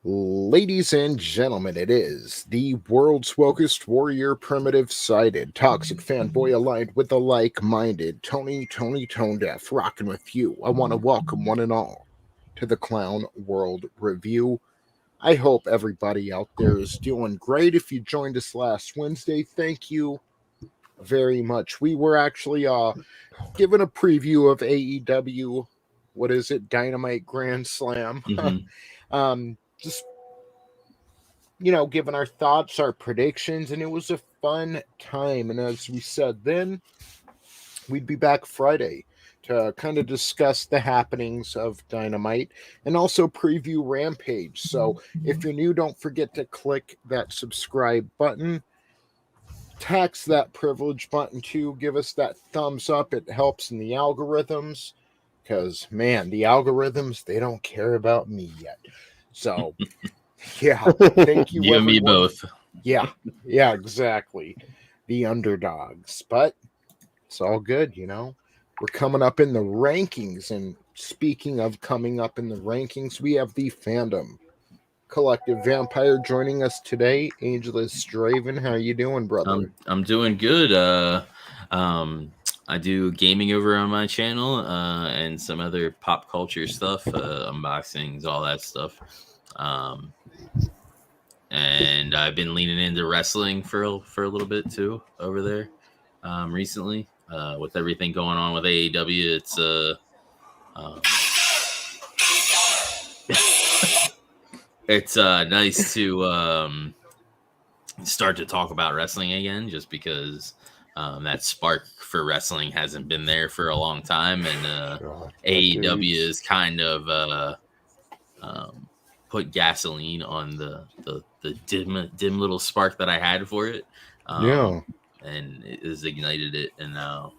Ladies and gentlemen, it is the world's wokest warrior, primitive-sided, toxic fanboy aligned with the like-minded Tony ToneDef rocking with you. I want to welcome one and all to the Clown World Review. I hope everybody out there is doing great. If you joined us last Wednesday, thank you very much. We were actually given a preview of AEW. What is it? Dynamite Grand Slam. Just giving our thoughts, our predictions, and it was a fun time. And as we said then, we'd be back Friday to kind of discuss the happenings of Dynamite and also preview Rampage. So if you're new, don't forget to click that subscribe button. Tax that privilege button too. Give us that thumbs up. It helps in the algorithms because, man, the algorithms, they don't care about me yet. So... yeah, thank you. You and me both. Yeah, exactly. The underdogs, but it's all good, We're coming up in the rankings, and speaking of coming up in the rankings, we have the Fandom Collective Vampire joining us today. AngelousDraven, how you doing, brother? I'm doing good. I do gaming over on my channel and some other pop culture stuff, unboxings, all that stuff. And I've been leaning into wrestling for a little bit too over there recently. With everything going on with AEW, it's nice to start to talk about wrestling again, just because that spark for wrestling hasn't been there for a long time, and AEW is kind of put gasoline on the dim little spark that I had for it. And it has ignited it, and now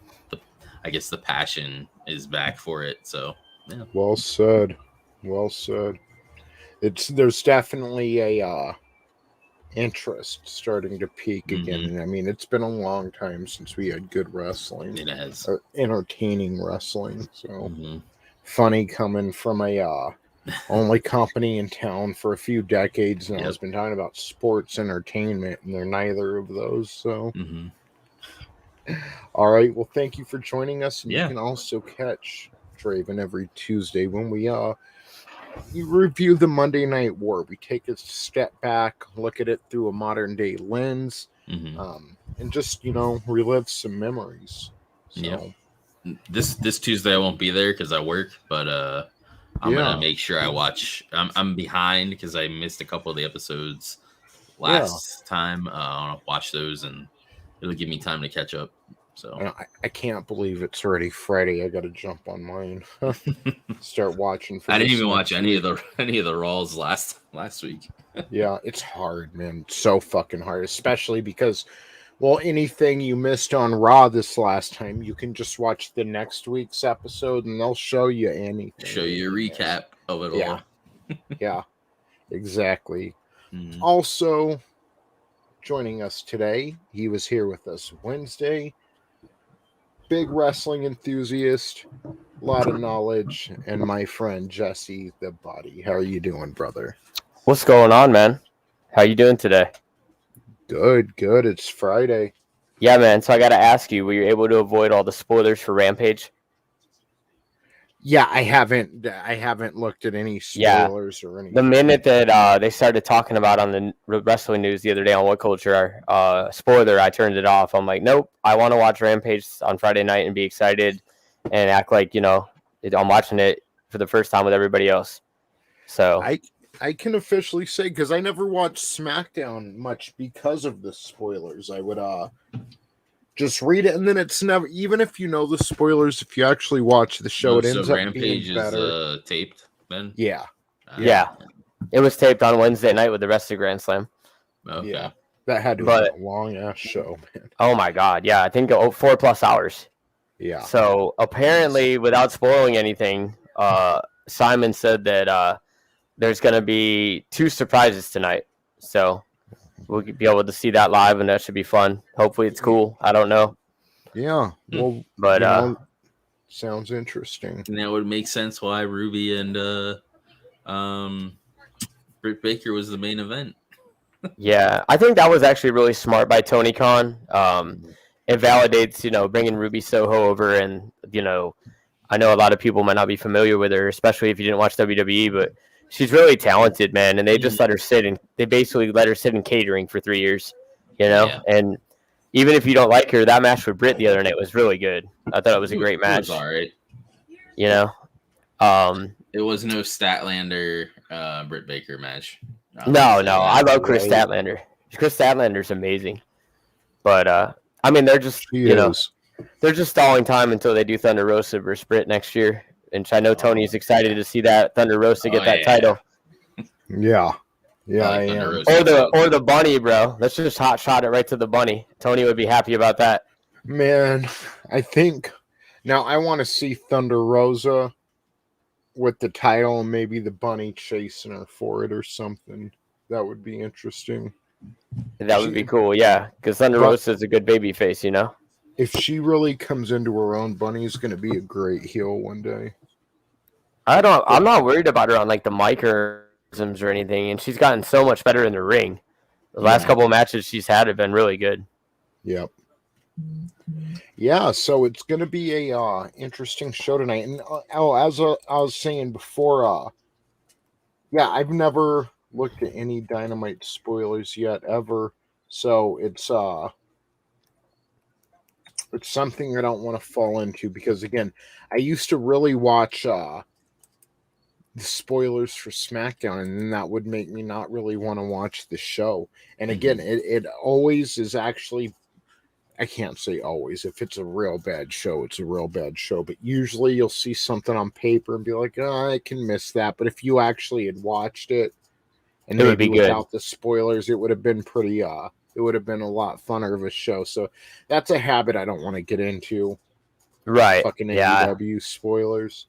I guess the passion is back for it. So yeah. Well said. There's definitely a interest starting to peak again. I mean, it's been a long time since we had good wrestling. It has entertaining wrestling. So funny coming from a only company in town for a few decades now. Has been talking about sports entertainment, and they're neither of those. So, all right. Well, thank you for joining us. And you can also catch Draven every Tuesday when we review the Monday Night War. We take a step back, look at it through a modern day lens, and just relive some memories. So, this Tuesday I won't be there because I work, but I'm gonna make sure I watch. I'm behind because I missed a couple of the episodes last time. I'll watch those, and it'll give me time to catch up. So I can't believe it's already Friday. I got to jump on mine. Start watching. I didn't even watch any of the Raws last week. Yeah, it's hard, man. So fucking hard, especially because, well, anything you missed on Raw this last time, you can just watch the next week's episode, and they'll show you anything. Show you a recap of it all. Yeah, exactly. Also, joining us today, he was here with us Wednesday. Big wrestling enthusiast, a lot of knowledge, and my friend Jesse the Body. How are you doing, brother? What's going on, man? How you doing today? Good. It's Friday. Yeah, man. So I got to ask you, were you able to avoid all the spoilers for Rampage? Yeah, I haven't looked at any spoilers or anything. The minute that they started talking about on the wrestling news the other day on What Culture, spoiler, I turned it off. I'm like, nope, I want to watch Rampage on Friday night and be excited and act like, I'm watching it for the first time with everybody else. So I can officially say, because I never watched SmackDown much because of the spoilers. I would just read it, and then it's never, even if you know the spoilers, if you actually watch the show, it ends up being better. Rampage is taped, then? Yeah. It was taped on Wednesday night with the rest of Grand Slam. Okay. Yeah. That had to be a long-ass show, man. Oh, my God. Yeah, I think 4+ hours. Yeah. So, apparently, without spoiling anything, Simon said that there's going to be 2 surprises tonight. So, we'll be able to see that live, and that should be fun. Hopefully, it's cool. I don't know. Yeah. Well, but sounds interesting. And that would make sense why Ruby and Britt Baker was the main event. Yeah, I think that was actually really smart by Tony Khan. It validates, bringing Ruby Soho over, and I know a lot of people might not be familiar with her, especially if you didn't watch WWE, but she's really talented, man. And they just let her they basically let her sit in catering for 3 years, Yeah. And even if you don't like her, that match with Britt the other night was really good. I thought it was a great match. It was all right. It was no Statlander Britt Baker match. No, I love Chris Statlander. Chris Statlander's amazing. But they're just they're just stalling time until they do Thunder Rosa versus Britt next year. And I know Tony's excited to see that Thunder Rosa get that title. Yeah. Yeah, I am. Or the bunny, bro. Let's just hot shot it right to the bunny. Tony would be happy about that. Man, I think now I want to see Thunder Rosa with the title and maybe the bunny chasing her for it or something. That would be interesting. That would be cool, yeah. Because Thunder Rosa is a good baby face, If she really comes into her own, Bunny's going to be a great heel one day. I'm not worried about her on like the microisms or anything, and she's gotten so much better in the ring. The last couple of matches she's had have been really good. Yep. Yeah, so it's going to be a interesting show tonight. And as I was saying before, I've never looked at any Dynamite spoilers yet ever, so it's something I don't want to fall into because again, I used to really watch the spoilers for SmackDown, and then that would make me not really want to watch the show. And again, it always is actually. I can't say always. If it's a real bad show, it's a real bad show. But usually you'll see something on paper and be like, oh, I can miss that. But if you actually had watched it and it would be without good. The spoilers, it would have been pretty, it would have been a lot funner of a show. So that's a habit I don't want to get into. Right. Fucking AEW spoilers.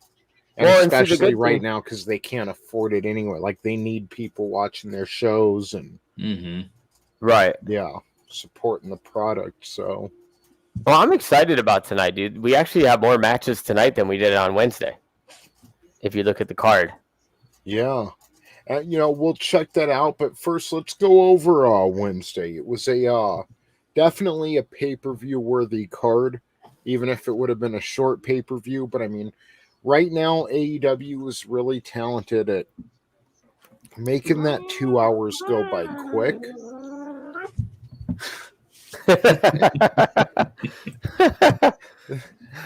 And well, especially right now because they can't afford it anyway. Like they need people watching their shows and right. Yeah. Supporting the product. So well, I'm excited about tonight, dude. We actually have more matches tonight than we did on Wednesday, if you look at the card. Yeah, and we'll check that out, but first let's go over Wednesday. It was a definitely a pay-per-view worthy card, even if it would have been a short pay-per-view. But I mean, right now AEW is really talented at making that 2 hours go by quick.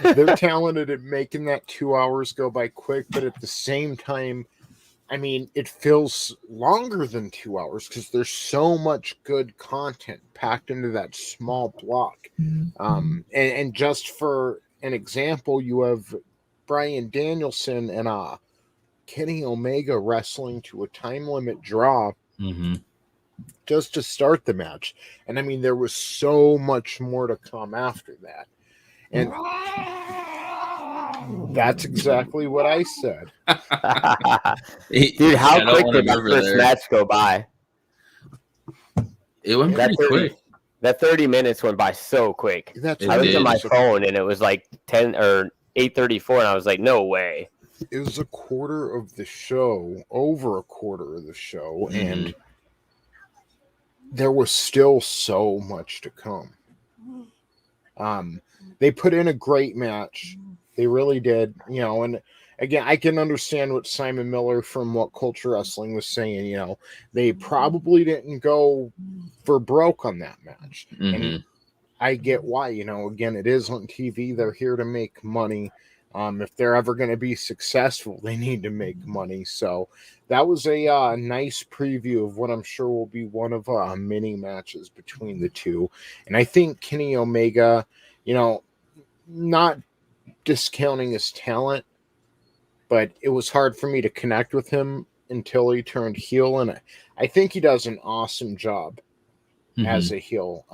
They're talented at making that 2 hours go by quick, but at the same time, I mean, it feels longer than 2 hours because there's so much good content packed into that small block. And just for an example, you have Bryan Danielson and Kenny Omega wrestling to a time limit draw. Just to start the match. And I mean, there was so much more to come after that. And that's exactly what I said. Dude, how quick did that first match go by? It went pretty quick. That 30 minutes went by so quick. I looked at my phone and it was like 10 or 8:34 and I was like, no way. It was a quarter of the show, over a quarter of the show, and there was still so much to come. They put in a great match. They really did. And again, I can understand what Simon Miller from What Culture Wrestling was saying. They probably didn't go for broke on that match. And I get why. Again, it is on TV. They're here to make money. If they're ever going to be successful, they need to make money. So that was a nice preview of what I'm sure will be one of many matches between the two. And I think Kenny Omega, not discounting his talent, but it was hard for me to connect with him until he turned heel. And I think he does an awesome job as a heel.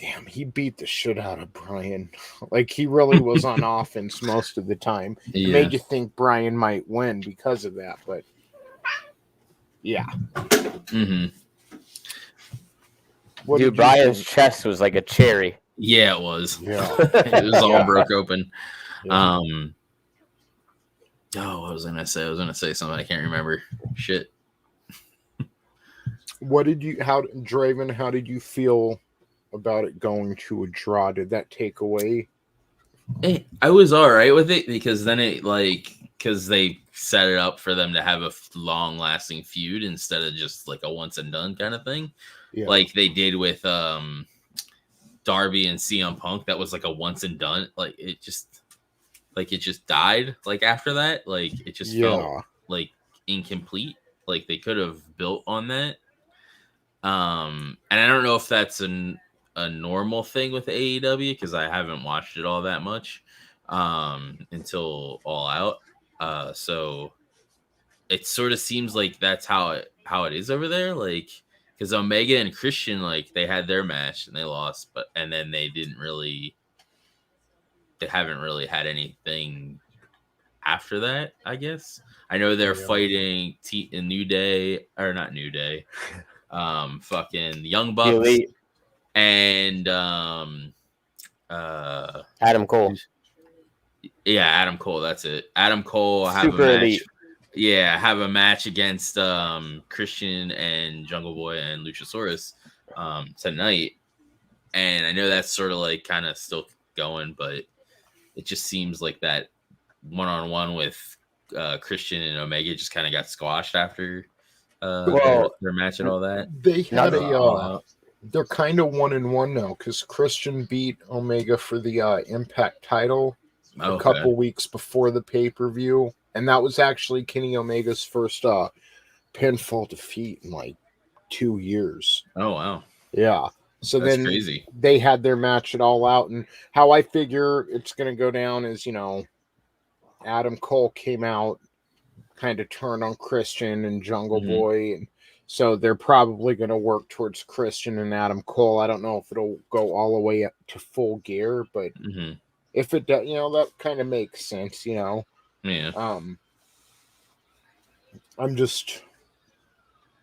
Damn, he beat the shit out of Brian. Like, he really was on offense most of the time. It made you think Brian might win because of that, but yeah. Dude, Brian's chest was like a cherry. Yeah, it was. Yeah. It was all broke open. Yeah. What was I going to say? I was going to say something I can't remember. shit. How did you feel about it going to a draw? Did that take away? I was all right with it because then because they set it up for them to have a long lasting feud instead of just like a once and done kind of thing. Yeah. Like they did with Darby and CM Punk. That was like a once and done. Like it just died like after that. Like it just felt like incomplete. Like they could have built on that. And I don't know if that's a normal thing with AEW because I haven't watched it all that much until All Out. So it sort of seems like that's how it is over there. Like because Omega and Christian, like they had their match and they lost, and then they haven't really had anything after that. I guess I know they're fighting in New Day or not New Day, fucking Young Bucks. Elite. And Adam Cole. Yeah, Adam Cole. That's it. Adam Cole. Super elite. Yeah, have a match against Christian and Jungle Boy and Luchasaurus tonight. And I know that's sort of like kind of still going, but it just seems like that one-on-one with Christian and Omega just kind of got squashed after their match and all that. They had they're kind of 1-1 now because Christian beat Omega for the Impact title a couple weeks before the pay-per-view. And that was actually Kenny Omega's first pinfall defeat in like 2 years. Oh, wow. Yeah. So that's then crazy. They had their match at All Out. And how I figure it's going to go down is, Adam Cole came out, kind of turned on Christian and Jungle Boy, and so they're probably going to work towards Christian and Adam Cole. I don't know if it'll go all the way up to Full Gear, but if it does, that kind of makes sense, Yeah. I'm just,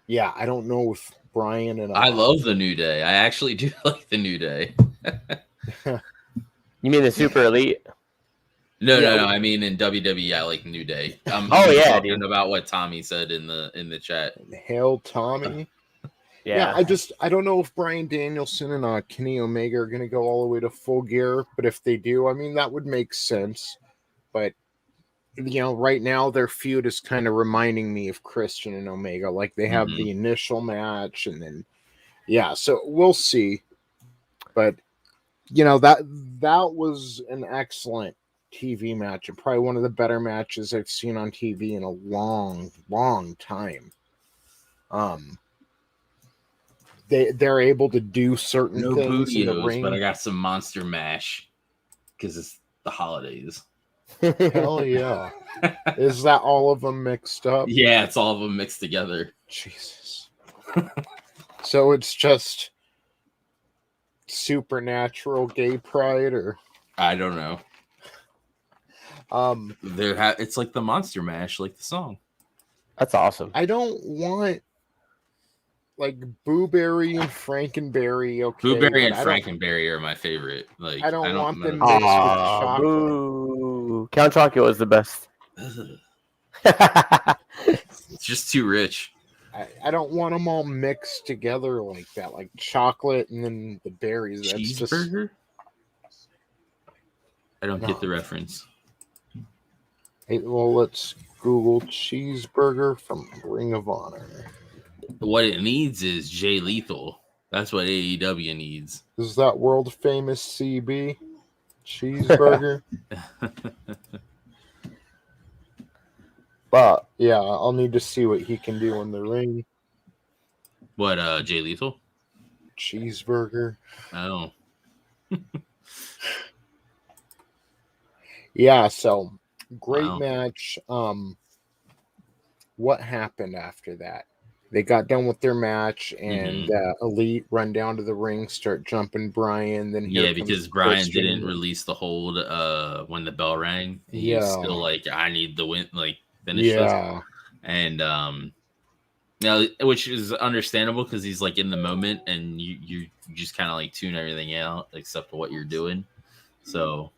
I don't know if Brian and I love the New Day. I actually do like the New Day. You mean the Super Elite? No. I mean in WWE, I like New Day. I'm talking about what Tommy said in the chat. Hail Tommy. I don't know if Bryan Danielson and Kenny Omega are going to go all the way to Full Gear, but if they do, I mean that would make sense. But right now their feud is kind of reminding me of Christian and Omega. Like they have the initial match, and then so we'll see. But that was an excellent TV match and probably one of the better matches I've seen on TV in a long, long time. They're able to do certain things in the ring. But I got some Monster Mash because it's the holidays. Hell yeah. Is that all of them mixed up? Yeah, it's all of them mixed together. Jesus. So it's just supernatural gay pride, or I don't know. It's like the Monster Mash, like the song. That's awesome. I don't want like Booberry and Frankenberry. Okay, Booberry and Frankenberry are my favorite. Like I don't want them mixed with chocolate. Boo. Count Chocula is the best. It's just too rich. I don't want them all mixed together like that, like chocolate and then the berries. That's Cheeseburger? I don't get the reference. Hey, well, let's Google cheeseburger from Ring of Honor. What it needs is Jay Lethal. That's what AEW needs. Is that world famous CB cheeseburger? But yeah, I'll need to see what he can do in the ring. What, Jay Lethal? Cheeseburger. Oh. Yeah, so great match. What happened after that? They got done with their match, and Elite run down to the ring, start jumping Brian. Then because Brian didn't release the hold when the bell rang. He's still like, I need the win, like finish this. And which is understandable because he's like in the moment, and you just kind of like tune everything out except for what you're doing. So.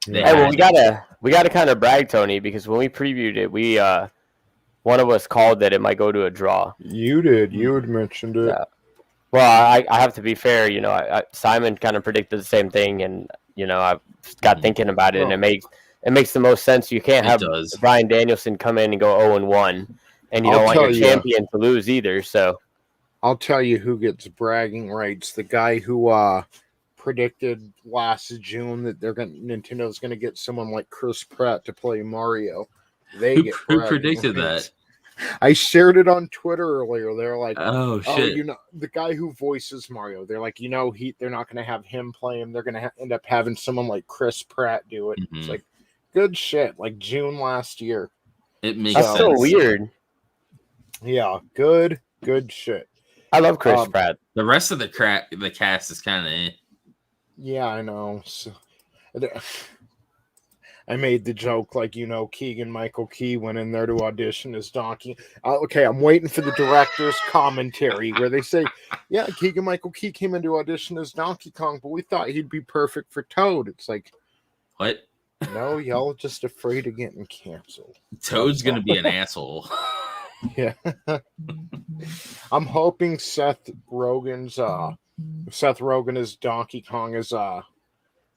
We gotta kind of brag, Tony, because when we previewed it, we one of us called that it might go to a draw. You did. You had mentioned it. Yeah. Well, I have to be fair. Simon kind of predicted the same thing, and I got thinking about it, and it makes the most sense. You can't have Bryan Danielson come in and go 0-1, and you don't want your champion to lose either. So I'll tell you who gets bragging rights. The guy who predicted last June that Nintendo's going to get someone like Chris Pratt to play Mario. They get who predicted that? I shared it on Twitter earlier. They're like, "Oh shit!" The guy who voices Mario. They're like, they're not going to have him play him. They're going to end up having someone like Chris Pratt do it. Mm-hmm. It's like good shit. Like June last year. It makes sense. So weird. Yeah, good shit. I love Chris Pratt. The rest of the cast is kind of. Yeah, I know. So, I made the joke, like, Keegan-Michael Key went in there to audition as Donkey. Okay, I'm waiting for the director's commentary where they say, yeah, Keegan-Michael Key came in to audition as Donkey Kong, but we thought he'd be perfect for Toad. It's like, what? No, y'all just afraid of getting canceled. Toad's going to be an asshole. Yeah. I'm hoping Seth Rogen as Donkey Kong is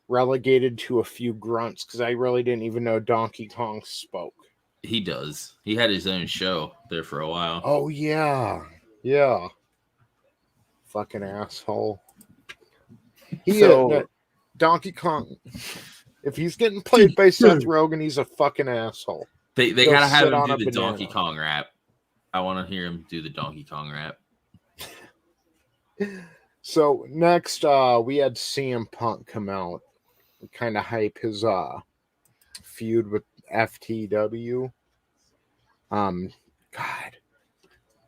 relegated to a few grunts, because I really didn't even know Donkey Kong spoke. He does. He had his own show there for a while. Oh, yeah. Yeah. Fucking asshole. Donkey Kong, if he's getting played by Seth Rogen, he's a fucking asshole. They gotta have him do the Donkey Kong rap. I want to hear him do the Donkey Kong rap. So next, we had CM Punk come out and kind of hype his feud with FTW. God,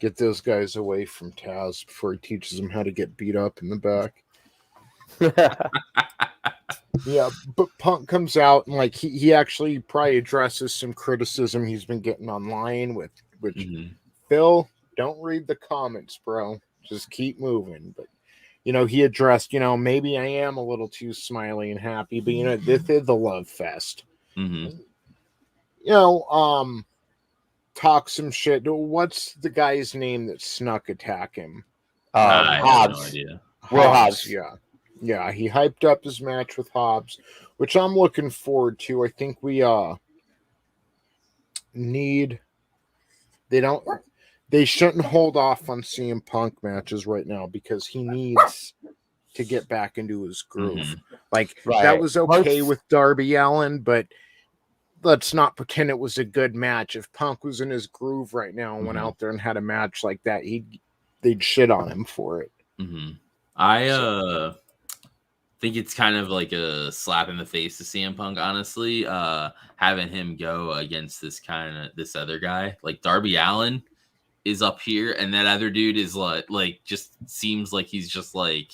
get those guys away from Taz before he teaches them how to get beat up in the back. Yeah, but Punk comes out and like he actually probably addresses some criticism he's been getting online which Phil, don't read the comments, bro. Just keep moving. But he addressed, maybe I am a little too smiley and happy, but this is the love fest. Mm-hmm. Talk some shit. What's the guy's name that snuck attack him? Hobbs. I have no idea. Hobbs. Yeah, he hyped up his match with Hobbs, which I'm looking forward to. I think we they shouldn't hold off on CM Punk matches right now because he needs to get back into his groove. Mm-hmm. That was okay with Darby Allin, but let's not pretend it was a good match. If Punk was in his groove right now and went out there and had a match like that, they'd shit on him for it. Mm-hmm. I think it's kind of like a slap in the face to CM Punk, honestly, having him go against this other guy. Like Darby Allin is up here, and that other dude is like just seems like he's just like,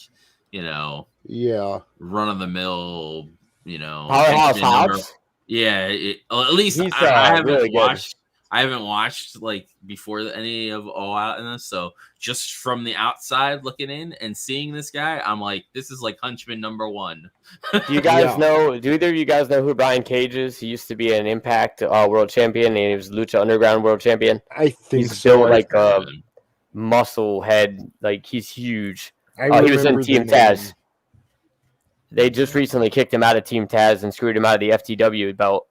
run of the mill, Powerhouse Hobbs. Yeah, at least he's, I haven't really watched. I haven't watched like before any of All Out in this, so just from the outside looking in and seeing this guy, I'm like, this is like Hunchman number one. Do you guys know? Do either of you guys know who Brian Cage is? He used to be an Impact World Champion, and he was Lucha Underground World Champion. I think he's still like a muscle head, like he's huge. He was in Team Taz. They just recently kicked him out of Team Taz and screwed him out of the FTW belt.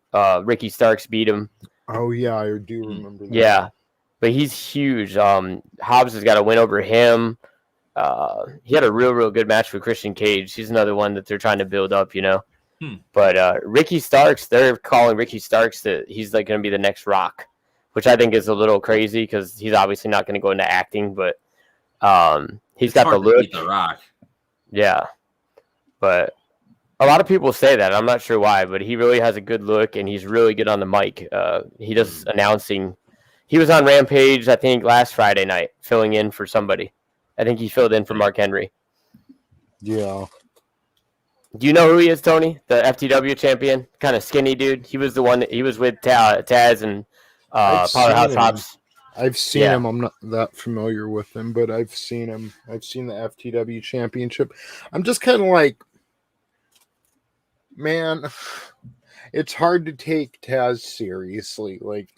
Ricky Starks beat him. Oh, yeah, I do remember that. Yeah, but he's huge. Hobbs has got a win over him. He had a real good match with Christian Cage. He's another one that they're trying to build up, But Ricky Starks, they're calling Ricky Starks that he's like going to be the next Rock, which I think is a little crazy because he's obviously not going to go into acting, but he's got the look. The Rock. Yeah, but a lot of people say that. I'm not sure why, but he really has a good look, and he's really good on the mic. He does announcing. He was on Rampage, I think, last Friday night, filling in for somebody. I think he filled in for Mark Henry. Yeah. Do you know who he is, Tony? The FTW champion? Kind of skinny dude. He was the one that he was with Taz and Powerhouse Hobbs. I've seen him. I'm not that familiar with him, but I've seen him. I've seen the FTW championship. I'm just kind of like, man, it's hard to take Taz seriously. Like,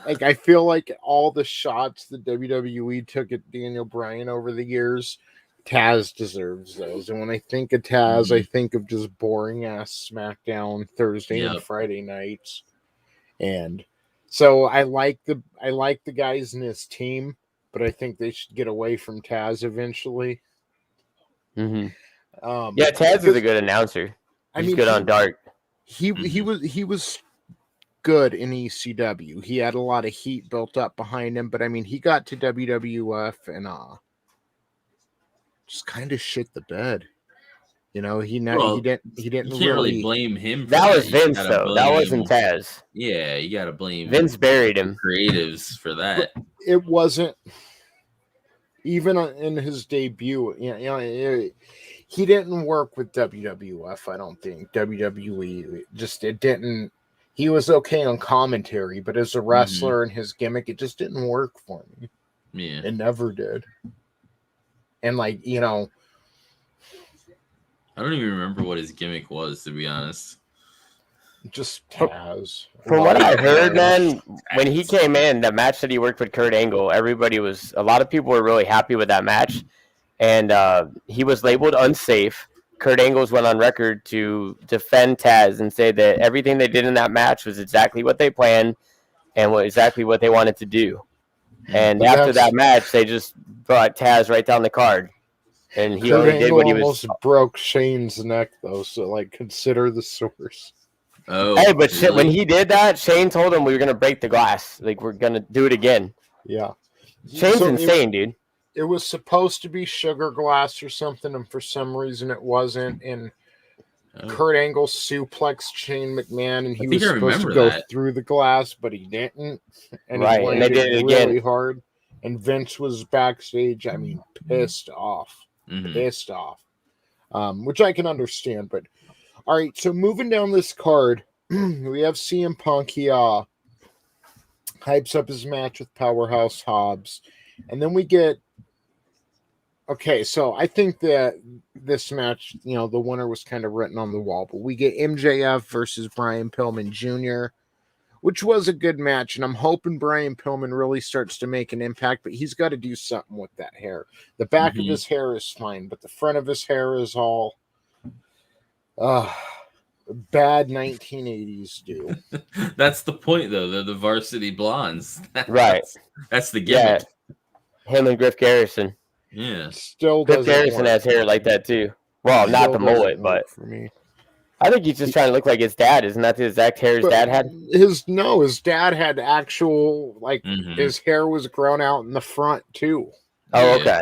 like I feel like all the shots that WWE took at Daniel Bryan over the years, Taz deserves those. And when I think of Taz, I think of just boring ass SmackDown Thursday and Friday nights. And so I like the guys in his team, but I think they should get away from Taz eventually. Mm-hmm. Taz is a good announcer. He's good on Dark. He was good in ECW. He had a lot of heat built up behind him, but I mean, he got to WWF and just kind of shit the bed. You know, he didn't you can't really blame him. For that was Vince, though. That wasn't Taz. Yeah, you got to blame Vince. Buried him. Creatives for that. But it wasn't even in his debut. He didn't work with WWF. I don't think WWE it didn't. He was okay on commentary, but as a wrestler and his gimmick, it just didn't work for me. Yeah, it never did. And I don't even remember what his gimmick was, to be honest. Just Taz. From what I heard, man, when he came in, the match that he worked with Kurt Angle, a lot of people were really happy with that match. And he was labeled unsafe. Kurt Angle's went on record to defend Taz and say that everything they did in that match was exactly what they planned and exactly what they wanted to do. And after that match, they just brought Taz right down the card. And he only did what he was. Almost broke Shane's neck, though. So, consider the source. Oh, hey, but really? When he did that, Shane told him we were gonna break the glass. We're gonna do it again. Yeah, Shane's insane, dude. It was supposed to be sugar glass or something, and for some reason it wasn't. And Kurt Angle suplexed Shane McMahon, and he was supposed to go through the glass, but he didn't. And right, and they did it again really hard. And Vince was backstage. I mean, pissed off. Pissed off, which I can understand. But all right, so moving down this card, we have CM Punk. He hypes up his match with Powerhouse Hobbs, and then we get. Okay, so I think that this match, the winner was kind of written on the wall, but we get MJF versus Brian Pillman Jr., which was a good match, and I'm hoping Brian Pillman really starts to make an impact, but he's got to do something with that hair. The back of his hair is fine, but the front of his hair is all bad 1980s do. That's the point, though. They're the varsity blondes. Right. That's the gimmick. Yeah. Him and Griff Garrison. Yeah. Still Griff Garrison has hair like that, too. Well, not the mullet, but... For me. I think he's just trying to look like his dad. Isn't that the exact hair his dad had? His dad had actual, his hair was grown out in the front, too. Oh, okay.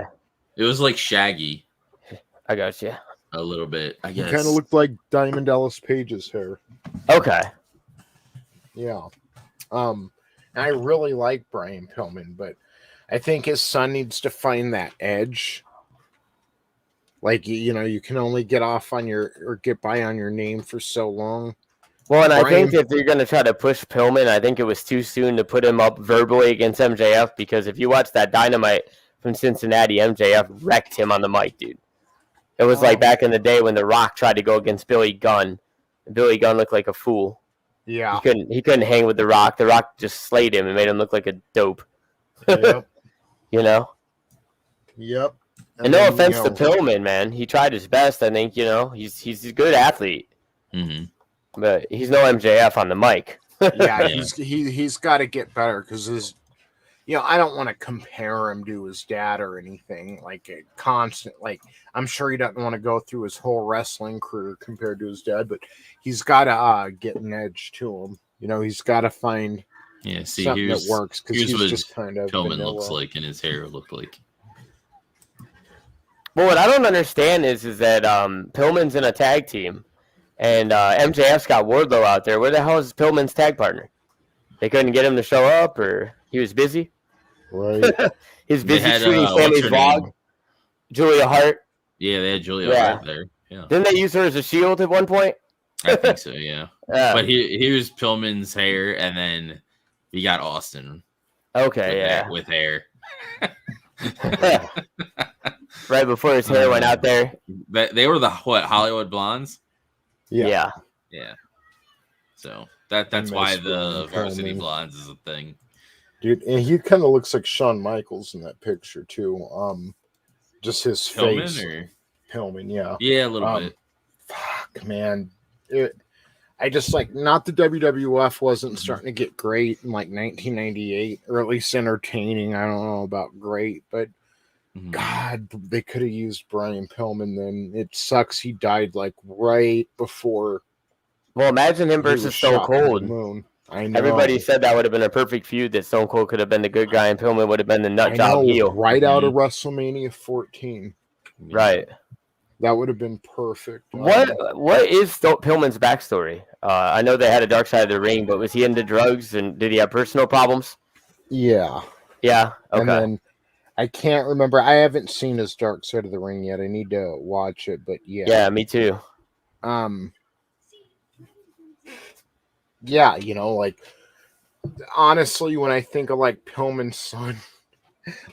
It was like shaggy. I got you. A little bit, I guess. It kind of looked like Diamond Dallas Page's hair. Okay. Yeah. I really like Brian Pillman, but I think his son needs to find that edge. You can only get by on your name for so long. Well, and I think if you're going to try to push Pillman, I think it was too soon to put him up verbally against MJF, because if you watch that Dynamite from Cincinnati, MJF wrecked him on the mic, dude. It was like back in the day when The Rock tried to go against Billy Gunn. Billy Gunn looked like a fool. Yeah. He couldn't hang with The Rock. The Rock just slayed him and made him look like a dope. Yep. Yep. And no offense to Pillman, man. He tried his best. I think, he's a good athlete. Mm-hmm. But he's no MJF on the mic. Yeah, he's got to get better, because I don't want to compare him to his dad or anything, I'm sure he doesn't want to go through his whole wrestling career compared to his dad, but he's got to get an edge to him. He's got to find something that works, because he's just kind of Pillman vanilla. looks like, and his hair looked like. Well, what I don't understand is that Pillman's in a tag team, and MJF's got Wardlow out there. Where the hell is Pillman's tag partner? They couldn't get him to show up, or he was busy? Right. He's busy shooting Sammy's vlog. Julia Hart. Yeah, they had Julia Hart there. Yeah. Didn't they use her as a shield at one point? I think so, yeah. But here's Pillman's hair, and then you got Austin. Okay, with hair. Right before his hair went out there. They were the Hollywood Blondes? Yeah. So that's why the Varsity Blondes is a thing. Dude, and he kind of looks like Shawn Michaels in that picture too. Just his face. Pillman, yeah. Yeah, a little bit. Fuck, man. I just like, not the WWF wasn't starting to get great in like 1998, or at least entertaining. I don't know about great, but God, they could have used Brian Pillman then. It sucks he died like right before. Well, imagine him versus Stone Cold. Moon. I know. Everybody said that would have been a perfect feud, that Stone Cold could have been the good guy and Pillman would have been the nut job heel. Right out of WrestleMania 14. Right. That would have been perfect. What is Pillman's backstory? I know they had a dark side of the ring, but was he into drugs and did he have personal problems? Yeah. Yeah. Okay. And then I can't remember. I haven't seen his dark side of the ring yet. I need to watch it, but yeah. Yeah, me too. Yeah, like, honestly, when I think of like Pillman's son,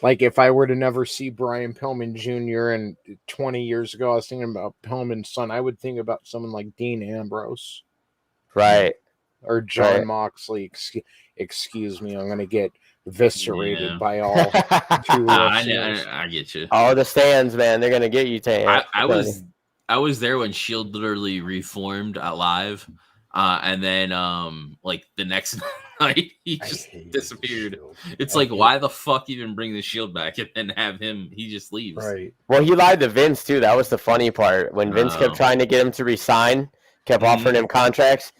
like if I were to never see Brian Pillman Jr. and 20 years ago I was thinking about Pillman's son, I would think about someone like Dean Ambrose. Right. Or John Moxley. Excuse me, I'm going to get eviscerated by all two I get you. All the stands, man, they're going to get you, Tan. I was there when Shield literally reformed live. And then, like the next night, he just disappeared. It's like, why the fuck even bring the Shield back and then have him? He just leaves. Right. Well, he lied to Vince too. That was the funny part. When Vince kept trying to get him to resign, kept offering him contracts.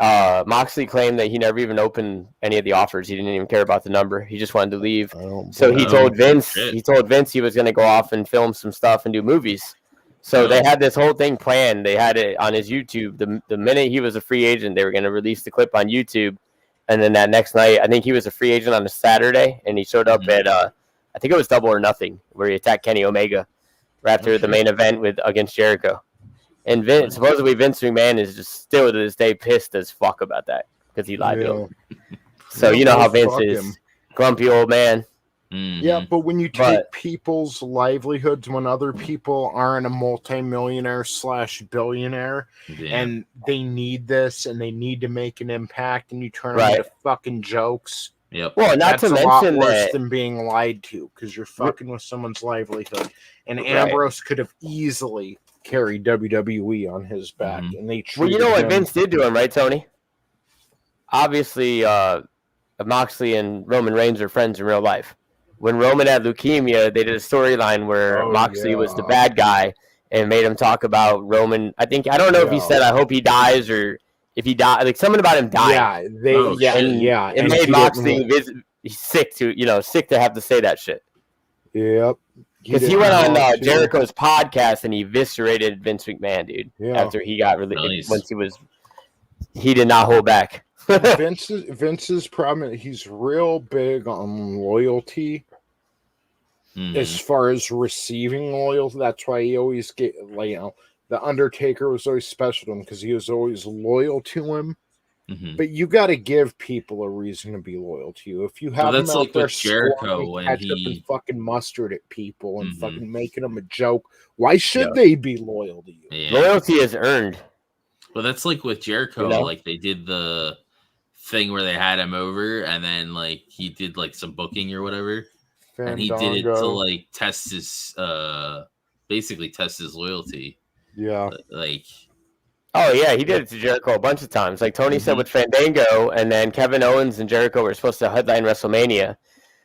Moxley claimed that he never even opened any of the offers. He didn't even care about the number. He just wanted to leave. So he told Vince. He told Vince he was going to go off and film some stuff and do movies. So they had this whole thing planned. They had it on his YouTube. The minute he was a free agent, they were going to release the clip on YouTube. And then that next night, I think he was a free agent on a Saturday, and he showed up at, I think it was Double or Nothing, where he attacked Kenny Omega right after the main event against Jericho. And supposedly Vince McMahon is just still to this day pissed as fuck about that because he lied to him. So you know how Vince is. Grumpy old man. Yeah, but when you take people's livelihoods when other people aren't a multimillionaire / billionaire and they need this and they need to make an impact and you turn them into fucking jokes. Yep. Well, that's a lot worse than being lied to because you're fucking with someone's livelihood. And Ambrose could have easily carried WWE on his back. And they you know what Vince did to him, right, Tony? Obviously, Moxley and Roman Reigns are friends in real life. When Roman had leukemia, they did a storyline where Moxley was the bad guy and made him talk about Roman. I don't know if he said, I hope he dies, or if he died, like something about him dying. It made Moxley sick to have to say that shit. Yep. Because he went on Jericho's podcast and he eviscerated Vince McMahon, dude. Yeah. After he got released, once he did not hold back. Vince's problem, he's real big on loyalty. As far as receiving loyalty, that's why he always the Undertaker was always special to him because he was always loyal to him. But you got to give people a reason to be loyal to you. If you have them out there Jericho and ketchup and fucking mustard at people and fucking making them a joke, why should they be loyal to you? Yeah. Loyalty is earned. Well, that's like with Jericho. Like they did the thing where they had him over, and then like he did like some booking or whatever, and he did it to like test his, basically test his loyalty. Yeah, like. Oh, yeah, he did it to Jericho a bunch of times. Like Tony said with Fandango, and then Kevin Owens and Jericho were supposed to headline WrestleMania.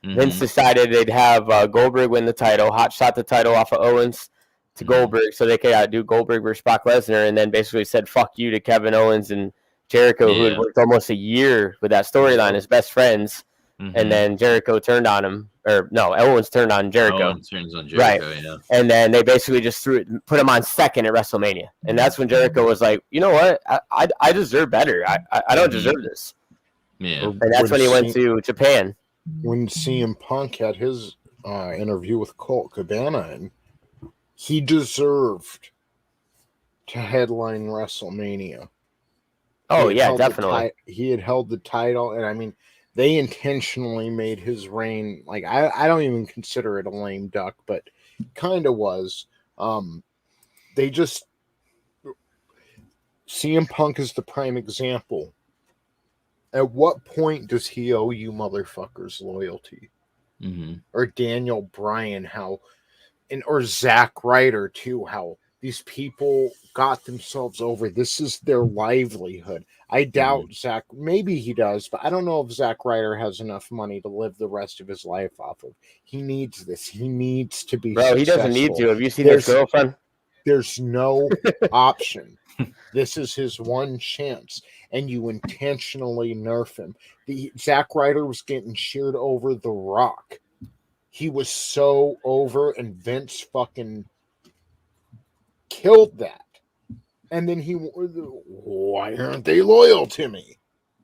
Vince decided they'd have Goldberg win the title, hot shot the title off of Owens to Goldberg so they could do Goldberg versus Brock Lesnar, and then basically said fuck you to Kevin Owens and Jericho, who had worked almost a year with that storyline as best friends. And then Jericho turned on him. Or no, Owens turned on Jericho. Owens turns on Jericho, right. And then they basically just put him on second at WrestleMania. And that's when Jericho was like, you know what? I deserve better. I don't deserve this. Yeah. And that's when he went to Japan. When CM Punk had his interview with Colt Cabana, and he deserved to headline WrestleMania. Oh, yeah, definitely. He had held the title, and I mean, they intentionally made his reign, like, I don't even consider it a lame duck, but kind of was. They just, CM Punk is the prime example. At what point does he owe you motherfuckers loyalty? Mm-hmm. Or Daniel Bryan, or Zack Ryder too, how these people got themselves over. This is their livelihood. I doubt Zack, maybe he does, but I don't know if Zack Ryder has enough money to live the rest of his life off of. He needs this. He needs to be Bro, successful. he doesn't need to. Have you seen his girlfriend? There's no option. This is his one chance, and you intentionally nerf him. Zack Ryder was getting cheered over The Rock. He was so over, and Vince fucking killed that. And then why aren't they loyal to me?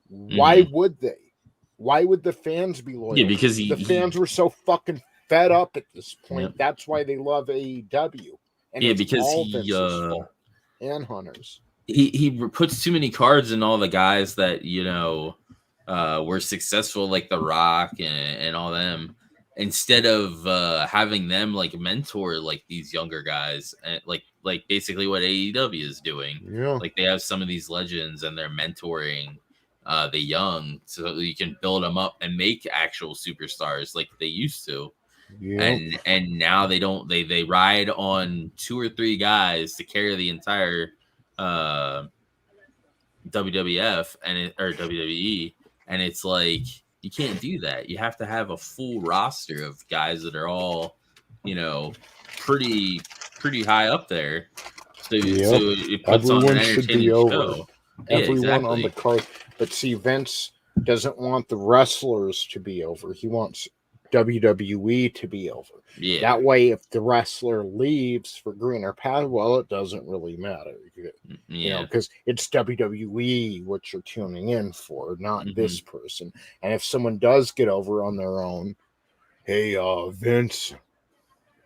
Why would they? Why would the fans be loyal? Yeah, because the fans were so fucking fed up at this point. Yep. That's why they love AEW. And yeah, because Vince's fault and Hunter's. He puts too many cards in all the guys that were successful, like The Rock and all them, instead of having them like mentor like these younger guys, and like basically what AEW is doing. Yeah, like they have some of these legends and they're mentoring the young so you can build them up and make actual superstars like they used to. Yeah. And now they don't. They ride on 2 or 3 guys to carry the entire WWF or WWE, and it's like you can't do that. You have to have a full roster of guys that are all, pretty high up there. So it puts everyone on an should entertaining be over. show. Everyone on the card. But see, Vince doesn't want the wrestlers to be over. He wants WWE to be over. Yeah. That way, if the wrestler leaves for greener path, well, it doesn't really matter. Because it's WWE what you're tuning in for, not this person. And if someone does get over on their own, hey, Vince,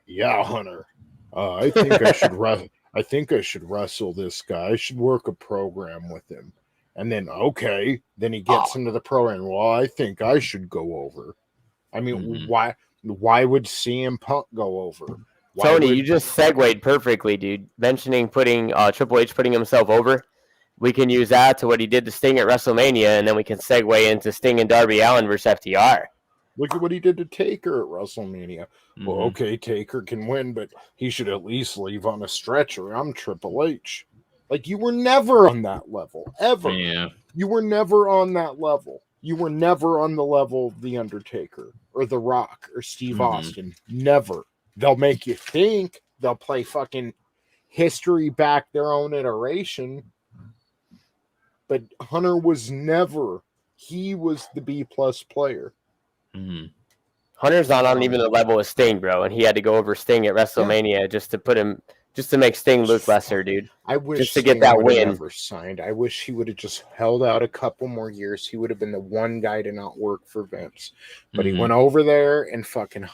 yeah, Hunter, I think I should wrestle this guy. I should work a program with him. And then, okay, then he gets into the program. Well, I think I should go over. I mean, why would CM Punk go over? Tony, you just segued perfectly, dude. Mentioning putting Triple H putting himself over. We can use that to what he did to Sting at WrestleMania, and then we can segue into Sting and Darby Allin versus FTR. Look at what he did to Taker at WrestleMania. Well, okay, Taker can win, but he should at least leave on a stretcher. I'm Triple H. Like, you were never on that level, ever. Yeah. You were never on that level. You were never on the level of The Undertaker or The Rock or Steve Austin. Never. They'll make you think. They'll play fucking history back their own iteration. But Hunter was never. He was the B-plus player. Hunter's not on even the level of Sting, bro. And he had to go over Sting at WrestleMania just to make Sting look lesser, dude. I wish just to get that win. Never signed. I wish he would have just held out a couple more years. He would have been the one guy to not work for Vince. But he went over there and fucking,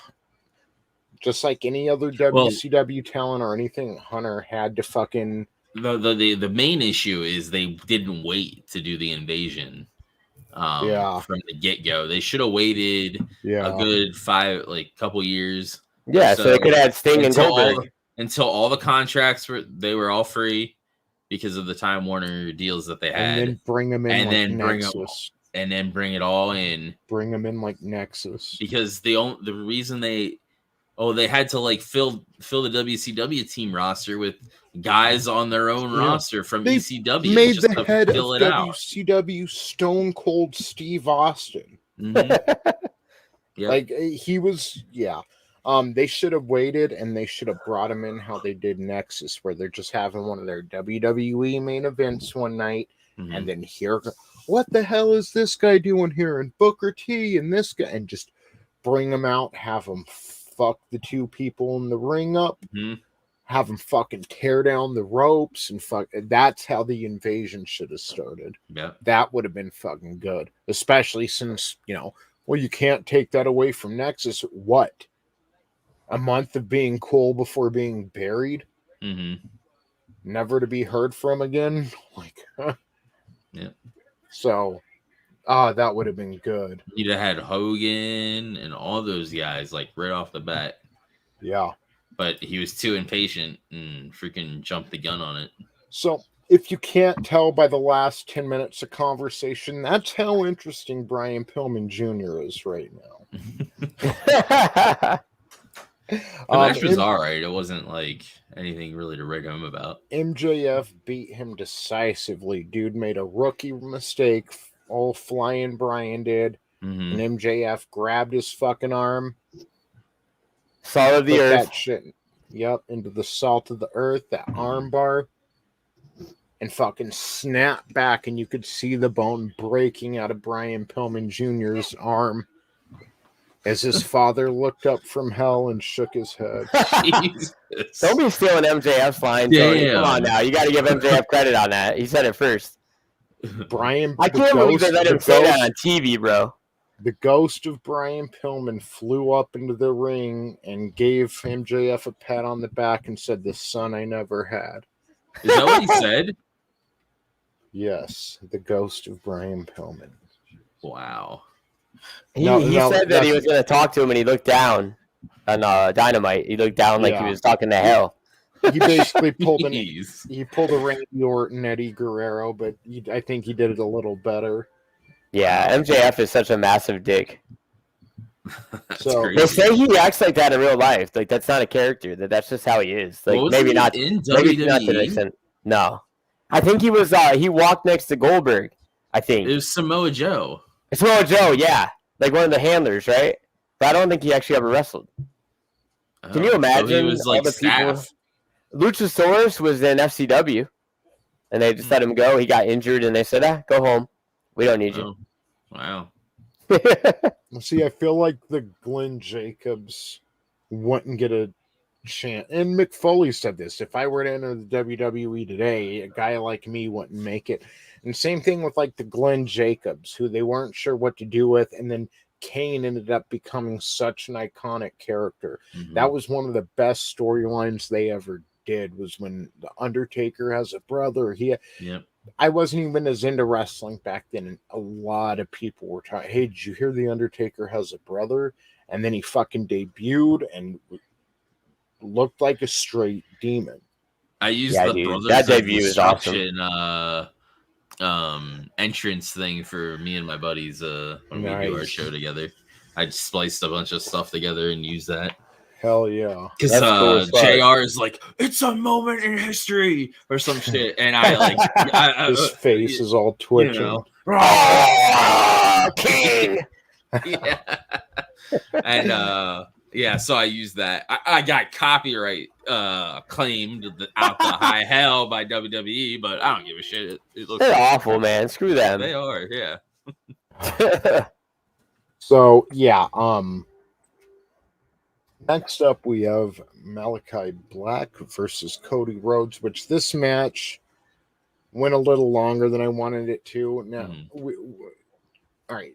just like any other WCW talent or anything, Hunter had to fucking. The main issue is they didn't wait to do the invasion. From the get-go. They should have waited a good couple years. Yeah, so they could have had Sting and Goldberg. Until all the contracts were all free because of the Time Warner deals that they had. And then bring them in Nexus. And then bring it all in. Bring them in like Nexus. Because the reason they had to fill the WCW team roster with guys on their own roster from ECW. Made just the head of WCW Stone Cold Steve Austin. Like he was, they should have waited and they should have brought him in how they did Nexus, where they're just having one of their WWE main events one night, and then what the hell is this guy doing here? And Booker T and this guy, and just bring him out, have him fuck the 2 people in the ring up, have them fucking tear down the ropes and fuck. That's how the invasion should have started. Yeah, that would have been fucking good, especially since you can't take that away from Nexus. What? A month of being cool before being buried, never to be heard from again. So, that would have been good. You'd have had Hogan and all those guys right off the bat. Yeah, but he was too impatient and freaking jumped the gun on it. So if you can't tell by the last 10 minutes of conversation, that's how interesting Brian Pillman Jr. is right now. The match was M- all right. It wasn't like anything really to write home about. MJF beat him decisively. Dude made a rookie mistake. All flying Brian did. Mhm. And MJF grabbed his fucking arm. Salt of the Put earth. that shit, into the salt of the earth, that arm bar. And fucking snapped back, and you could see the bone breaking out of Brian Pillman Jr.'s arm as his father looked up from hell and shook his head. Jesus. Don't be stealing MJF's line, Tony. Damn. Come on now. You got to give MJF credit on that. He said it first. Brian, I can't believe they let him say that on TV, bro. The ghost of Brian Pillman flew up into the ring and gave MJF a pat on the back and said, "The son I never had." Is that what he said? Yes, the ghost of Brian Pillman. Wow. He said that he was going to talk to him, and he looked down on Dynamite. He looked down like he was talking to hell. He basically pulled Jeez. he pulled a Randy Orton, Eddie Guerrero, but I think he did it a little better. Yeah, MJF is such a massive dick. So crazy. They say he acts like that in real life. Like that's not a character. That's just how he is. Like What was maybe he not in maybe not to WWE? the extent. No, I think he was. He walked next to Goldberg. I think It was Samoa Joe. it's Samoa Joe. Yeah, like one of the handlers, right? But I don't think he actually ever wrestled. Can you imagine So he was all like the people? staff. Luchasaurus was in FCW, and they just let him go. He got injured, and they said, "Go home. We don't need you." Oh, wow. see, I feel like the Glenn Jacobs wouldn't get a chance. And Mick Foley said this: if I were to enter the WWE today, a guy like me wouldn't make it. And same thing with like the Glenn Jacobs, who they weren't sure what to do with, and then Kane ended up becoming such an iconic character. Mhm. That was one of the best storylines they ever did, was when the Undertaker has a brother. Yep. I wasn't even as into wrestling back then, and a lot of people were talking, "Hey, did you hear the Undertaker has a brother?" And then he fucking debuted and looked like a straight demon. I used Yeah, the dude, Brothers that of debut is awesome. Destruction entrance thing for me and my buddies when we do our Nice. show together. I just spliced a bunch of stuff together and used that. Hell yeah. Because That's cool as fuck. JR is like, "It's a moment in history" or some shit. And I like His face is all twitching. know. Oh, King! Yeah. And yeah, so I used that. I got copyright claimed out the high hell by WWE, but I don't give a shit. It looks They're awful, man. Screw them. They are, yeah. So yeah, next up we have Malachi Black versus Cody Rhodes, which this match went a little longer than I wanted it to. Now, all right,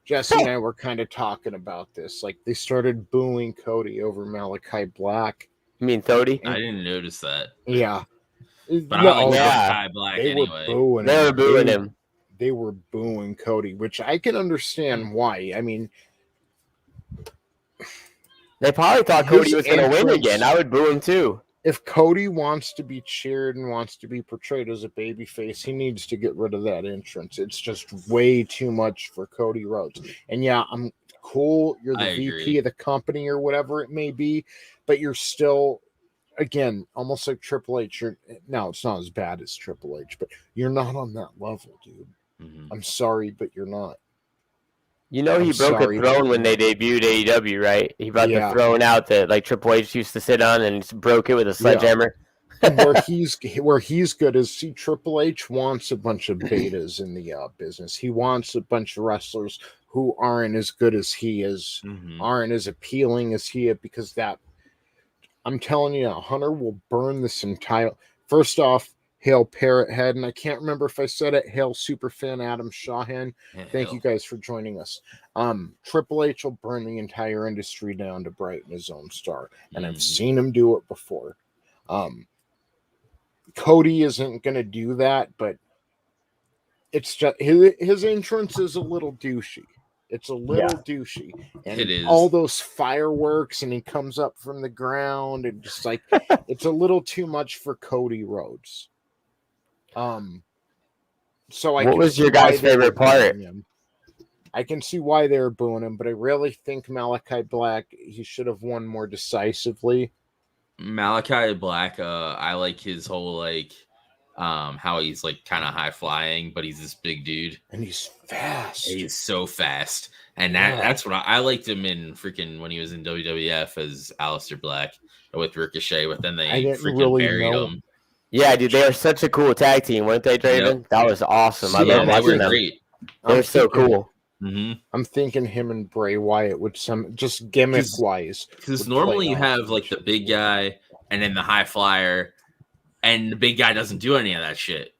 Jesse and I were kind of talking about this. Like, they started booing Cody over Malachi Black. You mean Thody? I didn't notice that. Yeah. But I like yeah. Malachi Black They anyway. were booing They were him. booing him. They were booing Cody, which I can understand why. I mean, They probably thought His Cody was going to win entrance- again. I would boo him too. if Cody wants to be cheered and wants to be portrayed as a babyface, he needs to get rid of that entrance. It's just way too much for Cody Rhodes. And yeah, I'm cool. You're the I VP agree. of the company or whatever it may be, but you're still, again, almost like Triple H. Now, it's not as bad as Triple H, but you're not on that level, dude. Mhm. I'm sorry, but you're not. You know, he I'm broke sorry, a throne but- when they debuted AEW, right? He brought Yeah. the throne out that like Triple H used to sit on and just broke it with a sledgehammer. And where he's good is, see, Triple H wants a bunch of betas in the business. He wants a bunch of wrestlers who aren't as good as he is, Mhm. aren't as appealing as he is, because that, I'm telling you, Hunter will burn this entire. First off, hail Parrot Head, and I can't remember if I said it. Hail Superfan Adam Shawhan. Yeah, Thank hell. you guys for joining us. Triple H will burn the entire industry down to brighten his own star, and I've Mhm. seen him do it before. Cody isn't going to do that, but it's just his entrance is a little douchey. It's a little douchey, and It is. all those fireworks, and he comes up from the ground, and just like it's a little too much for Cody Rhodes. So what was your guys' favorite part? I can see why they were booing him, but I really think Malachi Black, he should have won more decisively. Malachi Black, I like his whole like how he's like kind of high flying, but he's this big dude. And he's fast. He's so fast. And that's what I liked him in freaking when he was in WWF as Aleister Black with Ricochet, but then they freaking buried him. Yeah, dude, they were such a cool tag team, weren't they, Draven? Yep. That was awesome. I love watching them. Great. They were so cool. Mm-hmm. I'm thinking him and Bray Wyatt would just gimmick wise. Because normally you have like the big guy and then the high flyer, and the big guy doesn't do any of that shit.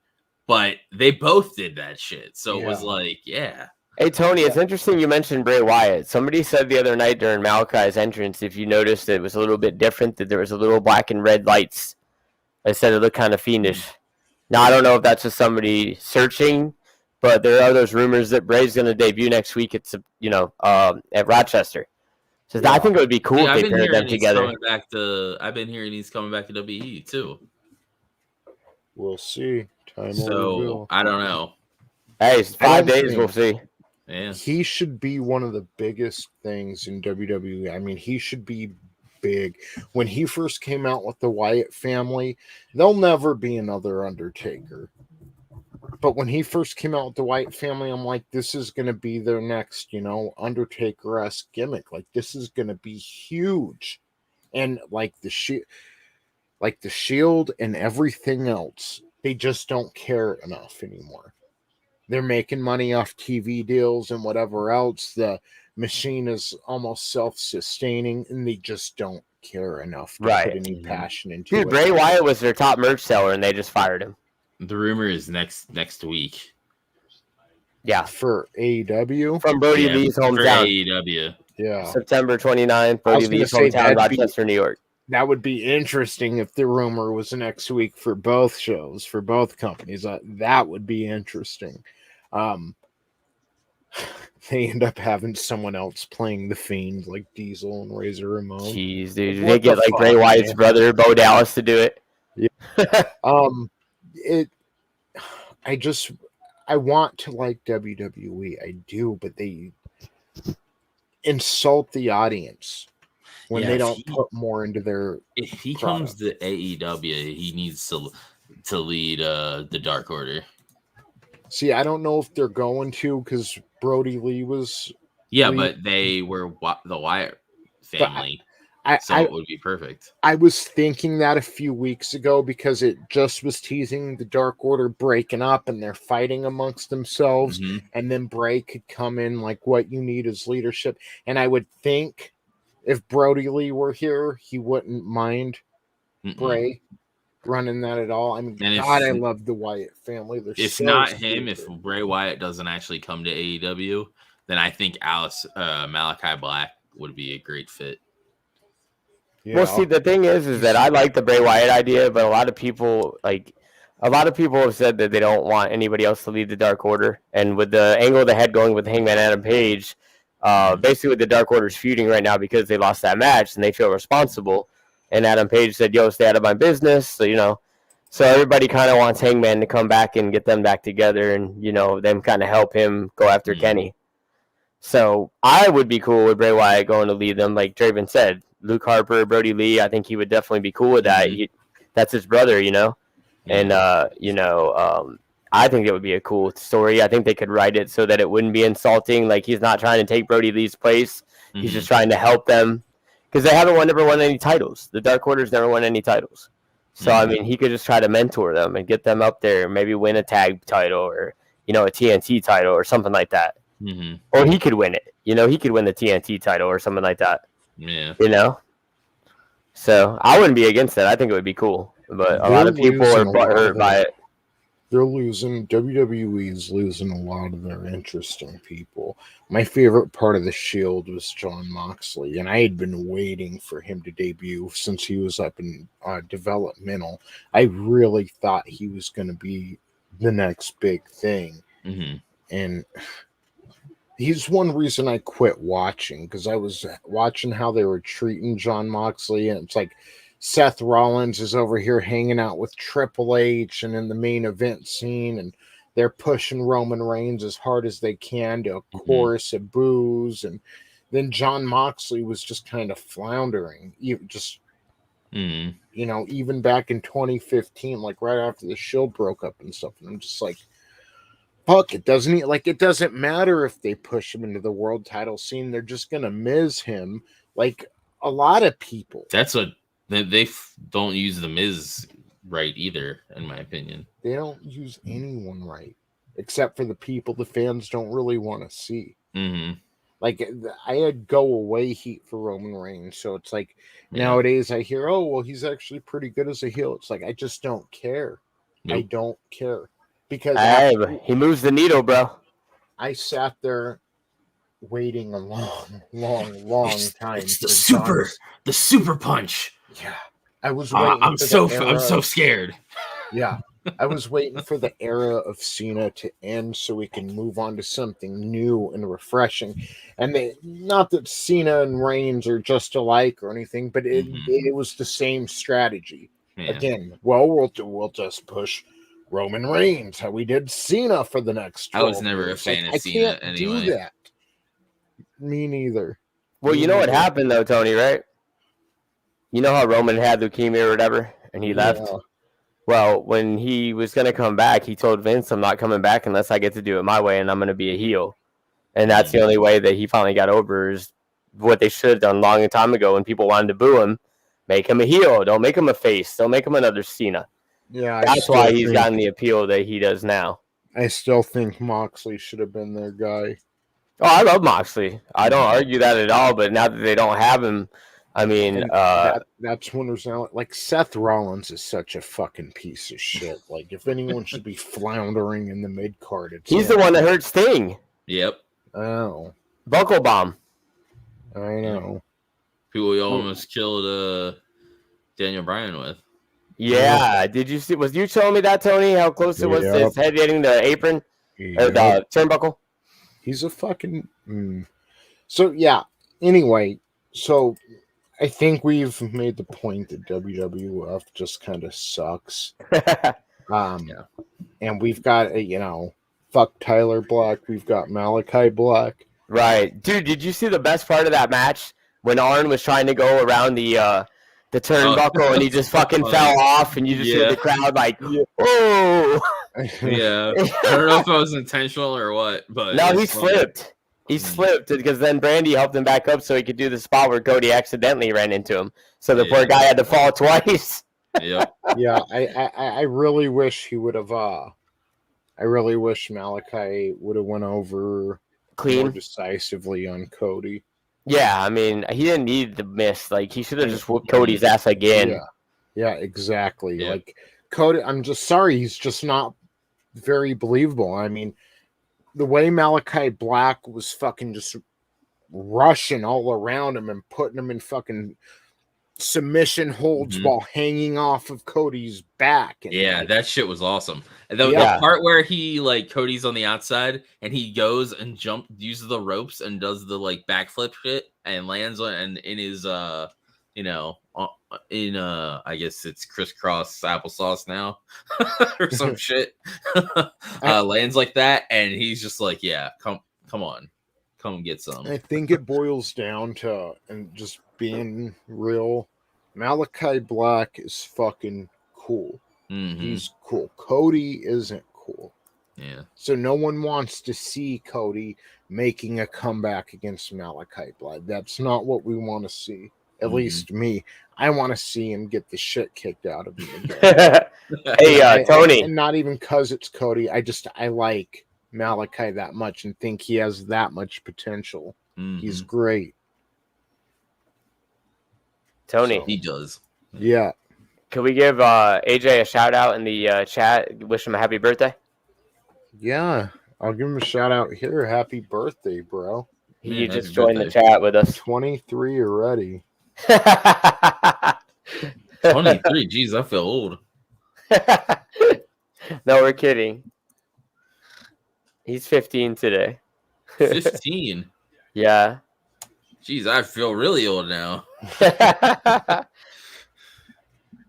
But they both did that shit. So it was like, yeah. Hey, Tony, it's interesting you mentioned Bray Wyatt. Somebody said the other night during Malachi's entrance, if you noticed, it was a little bit different, that there was a little black and red lights. They said it looked kind of fiendish. Now, I don't know if that's just somebody searching, but there are those rumors that Bray's going to debut next week at Rochester. So I think it would be cool if they paired them together. I've been hearing he's coming back to WE too. We'll see. I don't know. Hey, it's 5 days. We'll see. Yeah. He should be one of the biggest things in WWE. I mean, he should be big. When he first came out with the Wyatt family, there'll never be another Undertaker. But when he first came out with the Wyatt family, I'm like, this is going to be their next, Undertaker-esque gimmick. Like, this is going to be huge. And like the Shield and everything else, they just don't care enough anymore. They're making money off TV deals and whatever else. The machine is almost self-sustaining, and they just don't care enough to put any passion into it. Dude, Bray Wyatt was their top merch seller, and they just fired him. The rumor is next week. Yeah. For AEW? From Brody Lee's hometown. For AEW. Yeah. September 29th, Brody Lee's hometown, Rochester, New York. That would be interesting if the rumor was next week for both shows, for both companies. That would be interesting. They end up having someone else playing the Fiend, like Diesel and Razor Ramon. Jeez, dude. They get like Bray Wyatt's brother, Bo Dallas, to do it. Yeah. I want to like WWE. I do, but they insult the audience when they don't put more into their. If he comes to AEW, he needs to lead the Dark Order. See, I don't know if they're going to, because Brody Lee was. Yeah, but they were the Wyatt family. So it would be perfect. I was thinking that a few weeks ago because it just was teasing the Dark Order breaking up and they're fighting amongst themselves. Mm-hmm. And then Bray could come in like, what you need is leadership. And I would think if Brody Lee were here, he wouldn't mind Bray running that at all. I mean, I love the Wyatt family. If Bray Wyatt doesn't actually come to AEW, then I think Malachi Black would be a great fit. Yeah. Well, see, the thing is that I like the Bray Wyatt idea, but a lot of people have said that they don't want anybody else to lead the Dark Order. And with the angle of the head going with Hangman Adam Page, basically with the Dark Order's feuding right now because they lost that match and they feel responsible. And Adam Page said, "Yo, stay out of my business." So, so everybody kind of wants Hangman to come back and get them back together and, them kind of help him go after Kenny. So I would be cool with Bray Wyatt going to lead them, like Draven said. Luke Harper, Brody Lee, I think he would definitely be cool with that. That's his brother, And, I think it would be a cool story. I think they could write it so that it wouldn't be insulting. Like, he's not trying to take Brody Lee's place. Mm-hmm. He's just trying to help them. Because they never won any titles. The Dark Order's never won any titles. So, I mean, he could just try to mentor them and get them up there. Maybe win a tag title or, a TNT title or something like that. Mm-hmm. Or he could win it. He could win the TNT title or something like that. Yeah. So I wouldn't be against that. I think it would be cool. But a lot of people are hurt by it. They're losing. WWE's losing a lot of their interesting people. My favorite part of the Shield was Jon Moxley, and I had been waiting for him to debut since he was up in developmental. I really thought he was going to be the next big thing. Mm-hmm. And he's one reason I quit watching, because I was watching how they were treating Jon Moxley, and it's like Seth Rollins is over here hanging out with Triple H and in the main event scene, and they're pushing Roman Reigns as hard as they can to a chorus of boos. And then John Moxley was just kind of floundering, even back in 2015, like right after the Shield broke up and stuff. And I'm just like, fuck, it doesn't matter if they push him into the world title scene. They're just going to Miz him like a lot of people. That's what they don't use the Miz right either, in my opinion. They don't use anyone right, except for the people the fans don't really want to see. Mm-hmm. Like, I had go away heat for Roman Reigns, so it's like nowadays I hear, oh, well, he's actually pretty good as a heel. It's like, I just don't care. Nope. I don't care. Because he moves the needle, bro. I sat there waiting a long time. It's the super punch. Yeah. I was waiting I'm so scared. Yeah. I was waiting for the era of Cena to end so we can move on to something new and refreshing. And not that Cena and Reigns are just alike or anything, but it was the same strategy. Yeah. Again, we'll just push Roman Reigns how we did Cena for the next 12 I was never years. a fan of Cena anyway. Do that. Me neither. Well, you know what happened though, Tony, right? You know how Roman had leukemia or whatever, and he left? Well, when he was going to come back, he told Vince, I'm not coming back unless I get to do it my way, and I'm going to be a heel. And that's the only way that he finally got over is what they should have done long time ago when people wanted to boo him. Make him a heel. Don't make him a face. Don't make him another Cena. Yeah, that's why he's gotten the appeal that he does now. I still think Moxley should have been their guy. Oh, I love Moxley. I don't argue that at all, but now that they don't have him, I mean, that's when there's now like Seth Rollins is such a fucking piece of shit. Like, if anyone should be floundering in the mid card, he's the one that hurt Sting. Yep. Oh, Buckle bomb. I know. Who we almost killed Daniel Bryan with. Yeah. Did you see? Was you showing me that, Tony? How close it was to his head hitting the apron or the turnbuckle? He's a fucking. So yeah. Anyway, so. I think we've made the point that WWF just kind of sucks. And we've got, fuck Tyler Black. We've got Malachi Black. Right. Dude, did you see the best part of that match? When Arn was trying to go around the turnbuckle and he just fucking fell off and you just hear the crowd like, oh. Yeah. I don't know if it was intentional or what, but. No, he slipped. He slipped because then Brandy helped him back up so he could do the spot where Cody accidentally ran into him. So the poor guy had to fall twice. Yep. Yeah, I really wish he would have. I really wish Malachi would have went over clean, more decisively on Cody. Yeah, I mean, he didn't need the miss. Like, he should have just whooped Cody's ass again. Yeah, exactly. Yeah. Like, Cody, I'm just sorry, he's just not very believable. I mean, the way Malachi Black was fucking just rushing all around him and putting him in fucking submission holds while hanging off of Cody's back. And that shit was awesome. And the part where he, like, Cody's on the outside and he goes and uses the ropes and does the, like, backflip shit and lands on and in his, I guess it's crisscross applesauce now or some shit. Lands like that, and he's just like, yeah, come on, come get some. I think it boils down to, and just being real, Malachi Black is fucking cool. He's cool. Cody isn't cool. Yeah. So no one wants to see Cody making a comeback against Malachi Black. That's not what we want to see. At least me. I want to see him get the shit kicked out of him again. Hey, Tony. And not even because it's Cody. I like Malachi that much and think he has that much potential. He's great. Tony. So, he does. Yeah. Can we give AJ a shout out in the chat? Wish him a happy birthday. Yeah. I'll give him a shout out here. Happy birthday, bro. He just joined the chat with us. 23 already. 23. Jeez, I feel old. No, we're kidding. He's 15 today. 15? Yeah. Jeez, I feel really old now.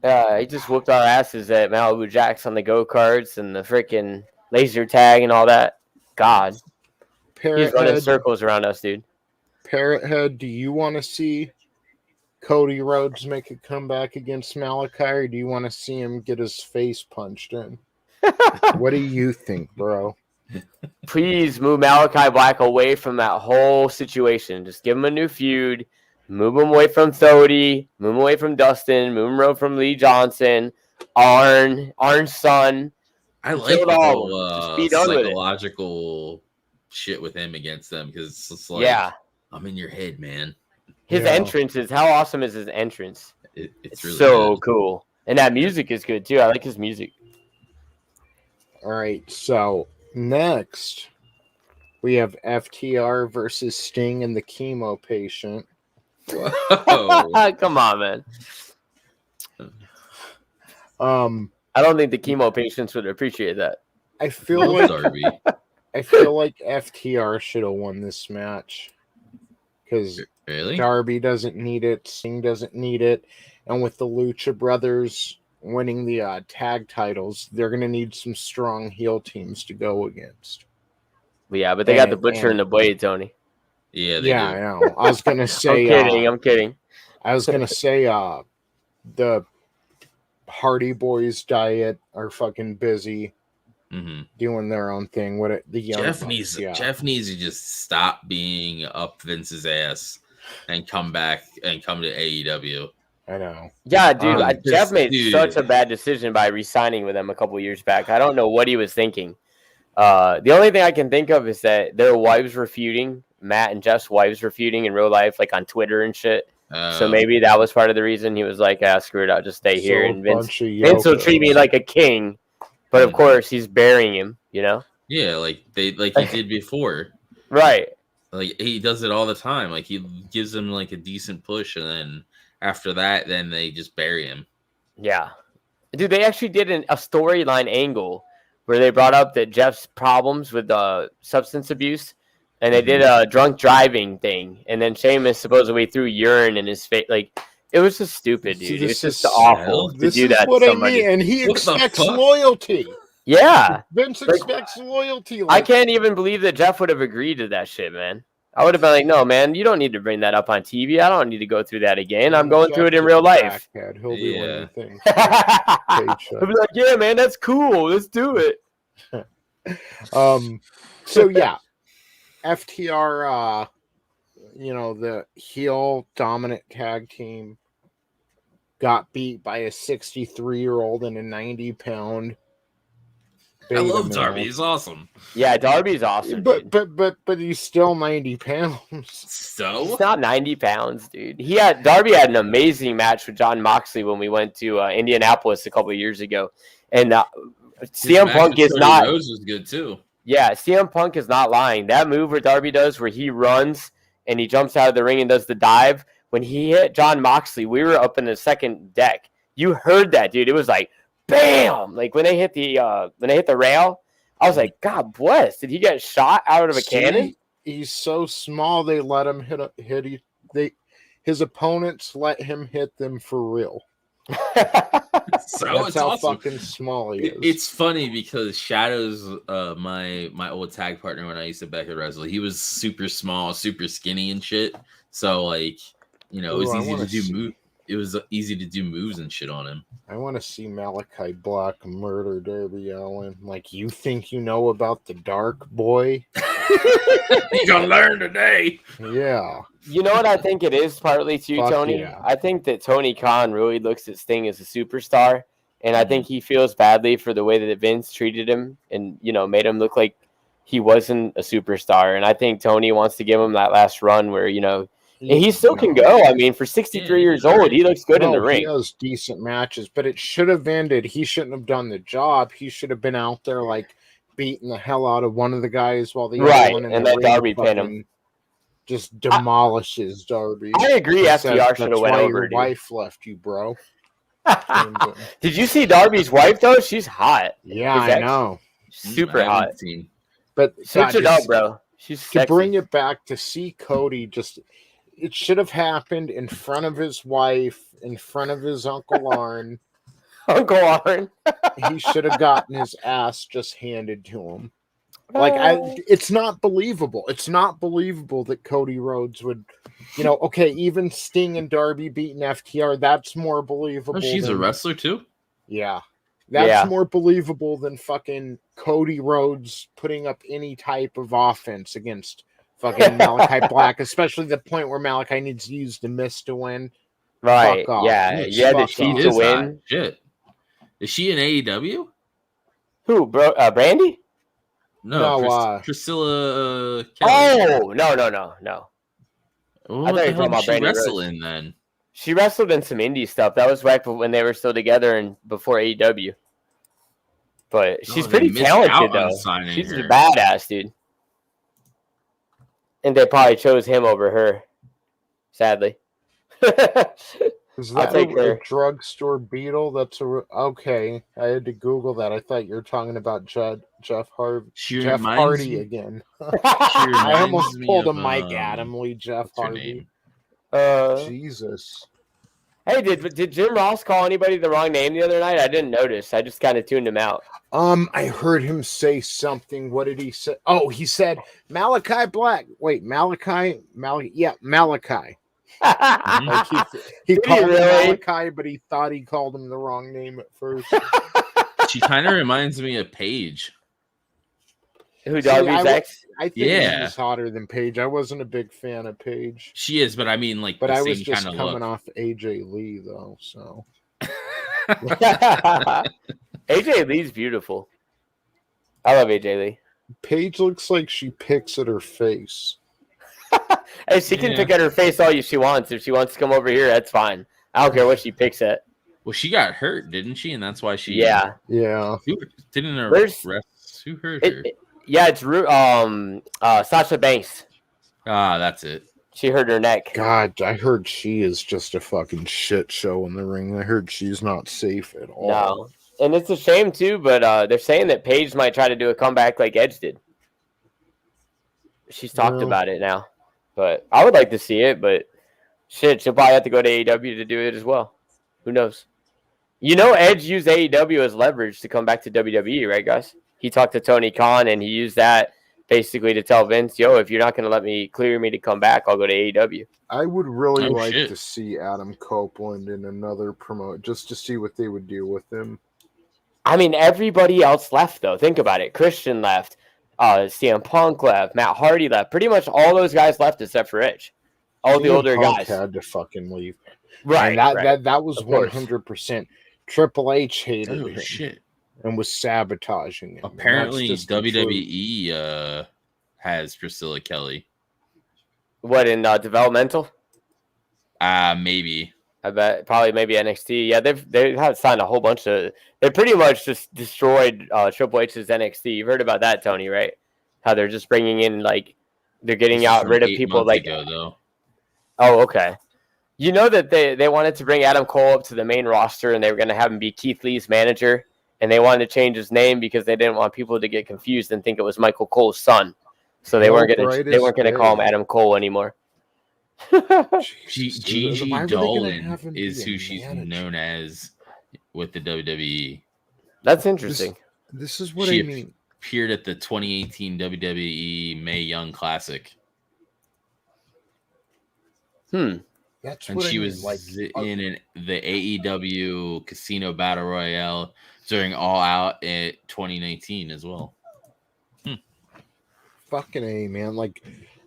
He just whooped our asses at Malibu Jacks on the go-karts and the freaking laser tag and all that. God. He's running circles around us, dude. Parrot Head, do you want to see Cody Rhodes make a comeback against Malachi, or do you want to see him get his face punched in? What do you think, bro? Please move Malachi Black away from that whole situation. Just give him a new feud. Move him away from Cody. Move him away from Dustin. Move him away from Lee Johnson. Arn's son. I like the whole just be done psychological shit with him against them, because it's like, I'm in your head, man. His entrance is, how awesome is his entrance? It's really so good. Cool. And that music is good too. I like his music. All right, so next we have FTR versus Sting and the chemo patient. Whoa. Come on, man. I don't think the chemo patients would appreciate that. I feel like Darby. I feel like FTR should have won this match, because Really? Darby doesn't need it, Sting doesn't need it, and with the Lucha Brothers winning the tag titles, they're going to need some strong heel teams to go against. Yeah, but they got the Butcher and the Blade, Tony. Yeah, I know. I was going to say... I'm kidding. I was going to say the Hardy Boys Diet are fucking busy doing their own thing. The young Jeff needs to just stop being up Vince's ass and come back and come to AEW. I know. Yeah, dude. Jeff made such a bad decision by re-signing with them a couple years back. I don't know what he was thinking. The only thing I can think of is that their wives were feuding. Matt and Jeff's wives were feuding in real life, like on Twitter and shit. So maybe that was part of the reason he was like, screw it, I'll just stay here. And Vince will treat me like a king. But of course, he's burying him, you know? Yeah, like he did before. Right. Like, he does it all the time. Like, he gives him like a decent push, and then after that, then they just bury him. Yeah. Dude, they actually did a storyline angle where they brought up that Jeff's problems with substance abuse, and they did a drunk driving thing, and then Sheamus supposedly threw urine in his face. Like, it was just stupid, dude. It's just awful to do that to somebody. And he expects loyalty. Yeah. Vince expects loyalty. I can't even believe that Jeff would have agreed to that shit, man. I would have been like, no, man, you don't need to bring that up on TV. I don't need to go through that again. I'm going through it in real life. He'll do anything. He'll be like, yeah, man, that's cool. Let's do it. So, yeah. FTR, the heel dominant tag team got beat by a 63-year-old and a 90-pound. I love Darby. He's awesome. Yeah, Darby's awesome. But he's still 90 pounds. So he's not 90 pounds, dude. Darby had an amazing match with John Moxley when we went to Indianapolis a couple of years ago, and CM Punk is not. Rhodes was good too. Yeah, CM Punk is not lying. That move where Darby does, where he runs and he jumps out of the ring and does the dive. When he hit John Moxley, we were up in the second deck. You heard that, dude. It was like, bam! Like when they hit the rail, I was like, God bless. Did he get shot out of a cannon? He's so small. They let him his opponents let him hit them for real. So that's how awesome. Fucking small he is. It's funny because Shadow's my old tag partner when I used to back at wrestle. He was super small, super skinny and shit. So like, it was easy to do move. It was easy to do moves and shit on him. I want to see Malachi Black murder Darby Allin. Like, you think you know about the dark boy? You're gonna learn today. Yeah. You know what I think it is partly too, Tony? Yeah. I think that Tony Khan really looks at Sting as a superstar, and I think he feels badly for the way that Vince treated him and, made him look like he wasn't a superstar. And I think Tony wants to give him that last run where, he still can go. I mean, for 63 years old, he looks good in the ring. He has decent matches, but it should have ended. He shouldn't have done the job. He should have been out there, like, beating the hell out of one of the guys while the other one in and the let Darby pin him. Just demolishes Darby. I agree. FTR should have went over. Your wife left you, bro. Did you see Darby's wife though? She's hot. Yeah, I know. Super hot. But switch it up, bro. She's sexy. To bring it back to see Cody, it should have happened in front of his wife, in front of his Uncle Arn. Uncle Arn. He should have gotten his ass just handed to him. Like, it's not believable. It's not believable that Cody Rhodes would, okay, even Sting and Darby beating FTR, that's more believable. Oh, she's a wrestler too? Yeah. That's more believable than fucking Cody Rhodes putting up any type of offense against fucking Malachi Black, especially the point where Malachi needs to use the miss to win. Right. Fuck off. Yeah. Yeah, the cheat to win. Shit. Is she in AEW? Who, bro? Brandy? No, Priscilla Kelly. Oh, no. Well, I what thought the you were hell talking about did she Brandy wrestle Rhodes. in then? She wrestled in some indie stuff. That was right when they were still together and before AEW. But she's pretty talented, though. She's a badass, dude. And they probably chose him over her, sadly. Is that a drugstore beetle? That's okay. I had to Google that. I thought you were talking about Jeff Hardy again. I almost pulled a Mike Adamle, Jeff Hardy. Jesus. Hey, did Jim Ross call anybody the wrong name the other night? I didn't notice. I just kind of tuned him out. I heard him say something. What did he say? Oh, he said Malachi Black. Wait, Malachi. Yeah, Malachi. Like he called him Malachi, but he thought he called him the wrong name at first. She kind of reminds me of Paige. Who Darby's ex? I think he's hotter than Paige. I wasn't a big fan of Paige. She is, but I mean, like, but I was just coming off AJ Lee though, so. AJ Lee's beautiful. I love AJ Lee. Paige looks like she picks at her face. Hey, she can pick at her face all she wants. If she wants to come over here, that's fine. I don't care what she picks at. Well, she got hurt, didn't she? And that's why she. Yeah. Who didn't her rest? Who hurt her? Yeah, it's Sasha Banks. Ah, that's it. She hurt her neck. God, I heard she is just a fucking shit show in the ring. I heard she's not safe at all. No, and it's a shame too. But they're saying that Paige might try to do a comeback like Edge did. She's talked about it now, but I would like to see it. But shit, she'll probably have to go to AEW to do it as well. Who knows? Edge used AEW as leverage to come back to WWE, right, guys? He talked to Tony Khan, and he used that basically to tell Vince, yo, if you're not going to let me clear me to come back, I'll go to AEW. I would really like to see Adam Copeland in another promote just to see what they would do with him. I mean, everybody else left, though. Think about it. Christian left. CM Punk left. Matt Hardy left. Pretty much all those guys left except for Edge. All the older guys had to fucking leave. Right. And that was 100%. Triple H hated him. Shit. And was sabotaging him. Apparently, WWE has Priscilla Kelly. What, in developmental? Maybe. I bet maybe NXT. Yeah, they have signed a whole bunch of. They pretty much just destroyed Triple H's NXT. You've heard about that, Tony, right? How they're just bringing in they're getting rid of people though. Oh, okay. You know that they wanted to bring Adam Cole up to the main roster, and they were going to have him be Keith Lee's manager. And they wanted to change his name because they didn't want people to get confused and think it was Michael Cole's son. So they weren't going to call him Adam Cole anymore. Gigi Dolan is who she's known as with the WWE. That's interesting. This is what I mean. Appeared at the 2018 WWE Mae Young Classic. That's and she was in the AEW Casino Battle Royale during All Out in 2019 as well. Fucking A, man.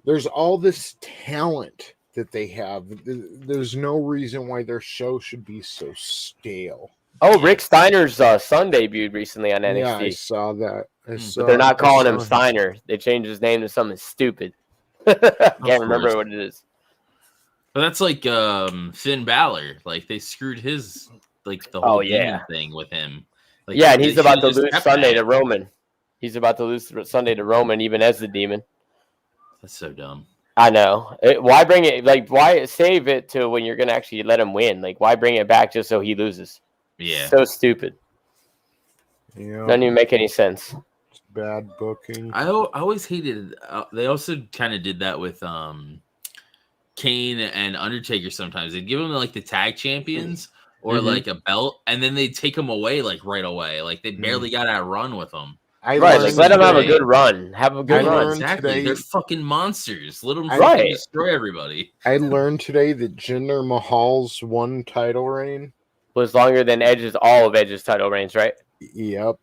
There's all this talent that they have. There's no reason why their show should be so stale. Oh, Rick Steiner's son debuted recently on NXT. Yeah, I saw that. But they're not calling him Steiner. They changed his name to something stupid. Can't remember what it is. But that's like Finn Balor. They screwed his the whole thing with him. And he's about to lose Sunday to Roman. He's about to lose Sunday to Roman, even as the Demon. That's so dumb. I know. Why bring it? Why save it to when you're going to actually let him win? Why bring it back just so he loses? Yeah. So stupid. Yeah. Doesn't even make any sense. It's bad booking. I always hated. They also kind of did that with Kane and Undertaker. Sometimes they give them the tag champions, or like a belt, and then they take them away like right away. Like they barely got that run with them. Right, like let them have a good run. Have a good run. Exactly. Today, they're fucking monsters. Let them fucking destroy everybody. I learned today that Jinder Mahal's one title reign was longer than all of Edge's title reigns, right? Yep.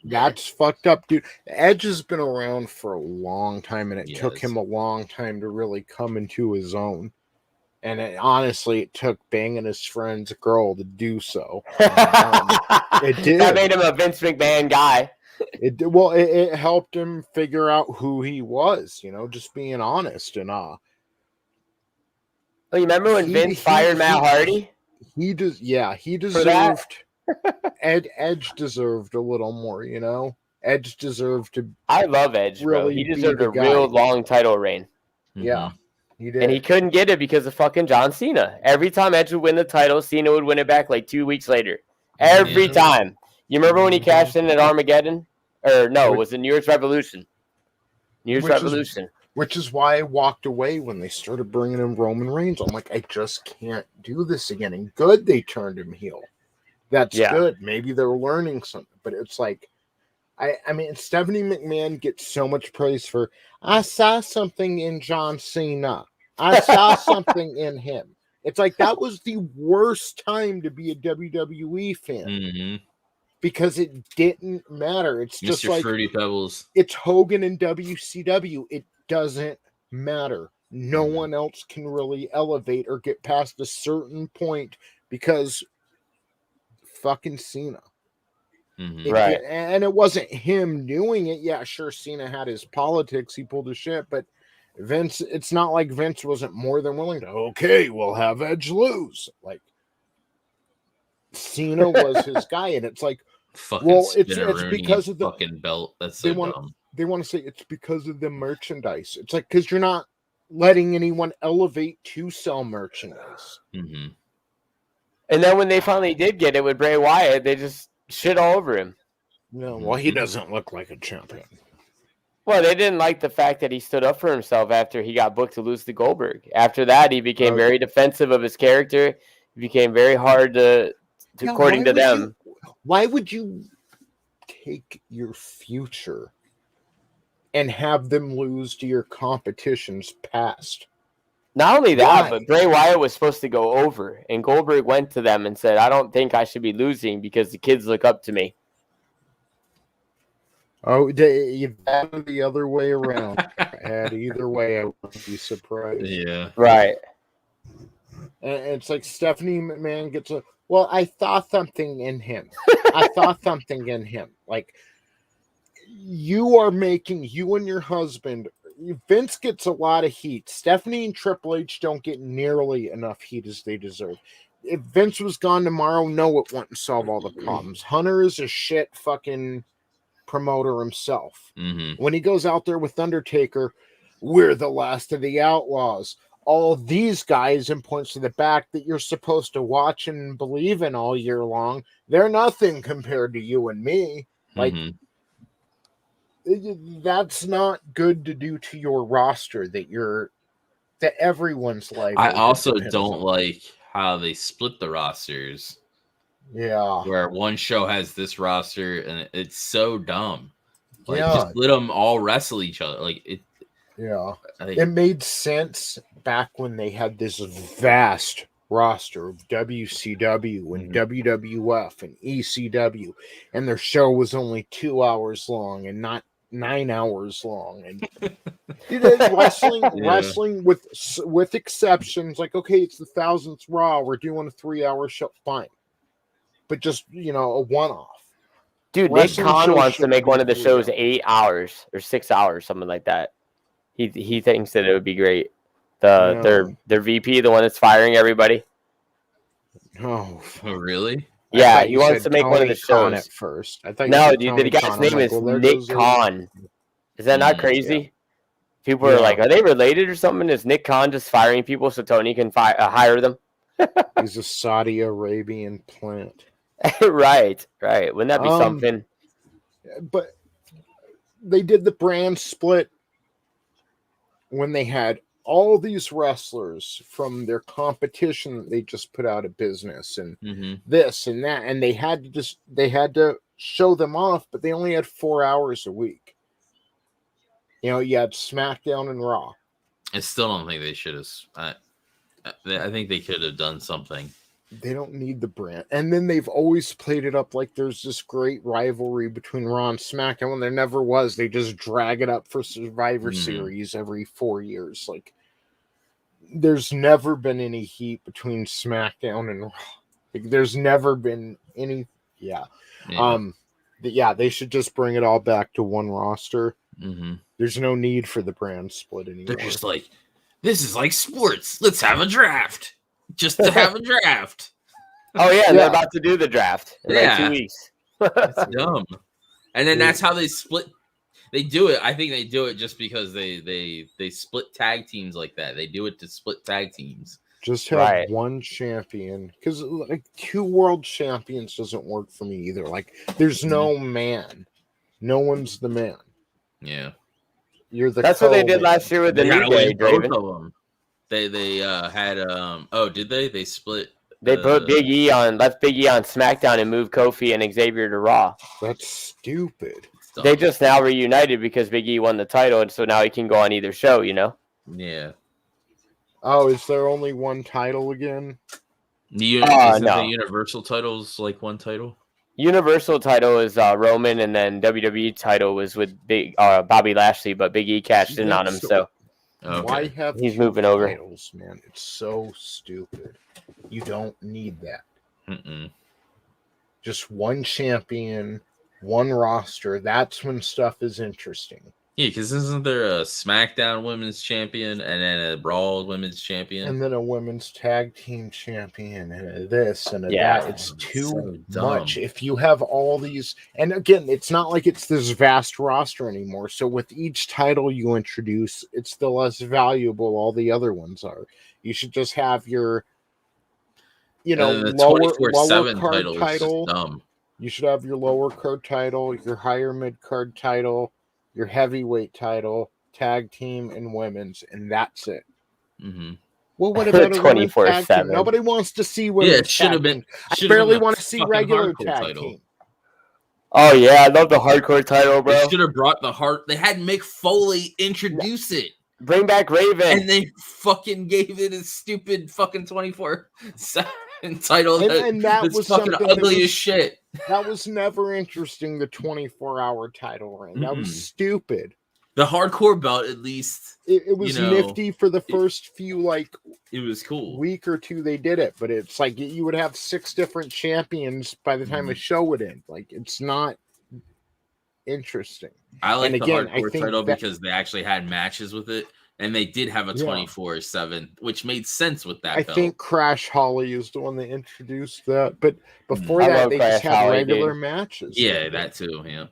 That's fucked up, dude. Edge has been around for a long time, and it took him a long time to really come into his own. And honestly, it took banging his friend's girl to do so. It did. That made him a Vince McMahon guy. It did. Well, it helped him figure out who he was, just being honest. And oh, you remember when Vince fired Matt Hardy? He deserved. Edge deserved a little more, Edge deserved to. I love Edge, really. He deserved a real long title reign. Yeah, he did. And he couldn't get it because of fucking John Cena. Every time Edge would win the title, Cena would win it back like 2 weeks later. Every time. You remember when he cashed in at Armageddon? Or no, it was the New Year's Revolution. Which is why I walked away when they started bringing in Roman Reigns. I'm like, I just can't do this again. And good, they turned him heel. That's good. Maybe they're learning something. But it's like, I mean, Stephanie McMahon gets so much praise for, I saw something in John Cena. I saw something in him. It's like, that was the worst time to be a WWE fan. Because it didn't matter. It's just like Fruity Pebbles. It's Hogan and WCW. It doesn't matter. No one else can really elevate or get past a certain point because fucking Cena. Right. And it wasn't him doing it. Yeah, sure, Cena had his politics. He pulled his shit. But Vince, it's not like Vince wasn't more than willing to, okay, we'll have Edge lose. Like, Cena was his guy. And it's like, it's because of the fucking belt. That's so dumb. They want to say it's because of the merchandise. It's like, because you're not letting anyone elevate to sell merchandise. And then when they finally did get it with Bray Wyatt, they just shit all over him. No, well, he doesn't look like a champion. Well, they didn't like the fact that he stood up for himself after he got booked to lose to Goldberg. After that, he became very defensive of his character. He became very hard according to them. Why would you take your future and have them lose to your competition's past? Not only that, but Bray Wyatt was supposed to go over, and Goldberg went to them and said, I don't think I should be losing because the kids look up to me. Oh, you've had it the other way around. Either way, I wouldn't be surprised. Yeah. Right. And it's like Stephanie McMahon gets a, well, I saw something in him. Like, you and your husband, Vince gets a lot of heat. Stephanie and Triple H don't get nearly enough heat as they deserve. If Vince was gone tomorrow, no, it wouldn't solve all the problems. Hunter is a shit fucking promoter himself. When he goes out there with Undertaker, we're the last of the Outlaws. All these guys, and points to the back that you're supposed to watch and believe in all year long, they're nothing compared to you and me. Like, that's not good to do to your roster that everyone's life. I also don't like how they split the rosters. Yeah. Where one show has this roster and it's so dumb. Like, just let them all wrestle each other. Like, it. Yeah. It made sense back when they had this vast roster of WCW and WWF and ECW, and their show was only 2 hours long and not 9 hours long. And wrestling with exceptions, like, okay, it's the 1000th Raw, we're doing a 3-hour show, fine. But just, a one-off. Dude, Nick Khan wants to make one of the shows 8 hours or 6 hours, something like that. He thinks that it would be great. Their VP, the one that's firing everybody. Oh really? Yeah, he wants to make one of the shows at first. No, dude, the guy's name is Nick Khan. Is that not crazy? Yeah. People are like, are they related or something? Is Nick Khan just firing people so Tony can hire them? He's a Saudi Arabian plant. Right. Wouldn't that be something? But they did the brand split when they had all these wrestlers from their competition that they just put out of business and this and that, and they had to show them off, but they only had 4 hours a week. You had SmackDown and Raw. I still don't think they should have. I think they could have done something. They don't need the brand. And then they've always played it up like there's this great rivalry between Raw and SmackDown when there never was. They just drag it up for Survivor Series every 4 years. Like, there's never been any heat between SmackDown and Raw. Like, there's never been any. Yeah. They should just bring it all back to one roster. There's no need for the brand split anymore. They're just like, this is like sports. Let's have a draft. Just to have a draft. Oh, yeah, they're about to do the draft in like 2 weeks. That's dumb. And then that's how they split. They do it. I think they do it just because they split tag teams like that. They do it to split tag teams. Just have one champion. Because like 2 world champions doesn't work for me either. Like, there's no man. No one's the man. Yeah. You're the That's what they did last year with the New Day, Draven. They had did they? They split. They put Big E left Big E on SmackDown and moved Kofi and Xavier to Raw. That's stupid. They just now reunited because Big E won the title, and so now he can go on either show, Yeah. Oh, is there only one title again? The Universal title's like one title? Universal title is Roman, and then WWE title was with Bobby Lashley, but Big E cashed in on him, so why have he's moving over. Titles, man? It's so stupid. You don't need that. Just one champion, one roster. That's when stuff is interesting. Yeah, because isn't there a SmackDown Women's Champion and then a Raw Women's Champion? And then a Women's Tag Team Champion and a this and a that. It's too much. If you have all these... And again, it's not like it's this vast roster anymore. So with each title you introduce, it's the less valuable all the other ones are. You should just have your, lower card title. Dumb. You should have your lower card title, your higher mid card title, your heavyweight title, tag team, and women's, and that's it. Well, what about a 24/7? Nobody wants to see women's. Yeah, it should have been. I barely want to see regular tag title. team. Oh yeah, I love the hardcore title, bro. They should have brought the heart. They had Mick Foley introduce it. Bring back Raven, and they fucking gave it a stupid fucking 24/7 title. And that was fucking ugly as shit. That was never interesting. The 24-hour title reign. That was stupid. The hardcore belt, at least, it was nifty for the first few it was cool week or two they did it, but it's like you would have 6 different champions by the time a show would end. Like, it's not interesting. I like the hardcore title because they actually had matches with it. And they did have a 24/7, which made sense with that. I think Crash Holly is the one that introduced that. But before that, they just had regular matches. Yeah, that too. Yeah.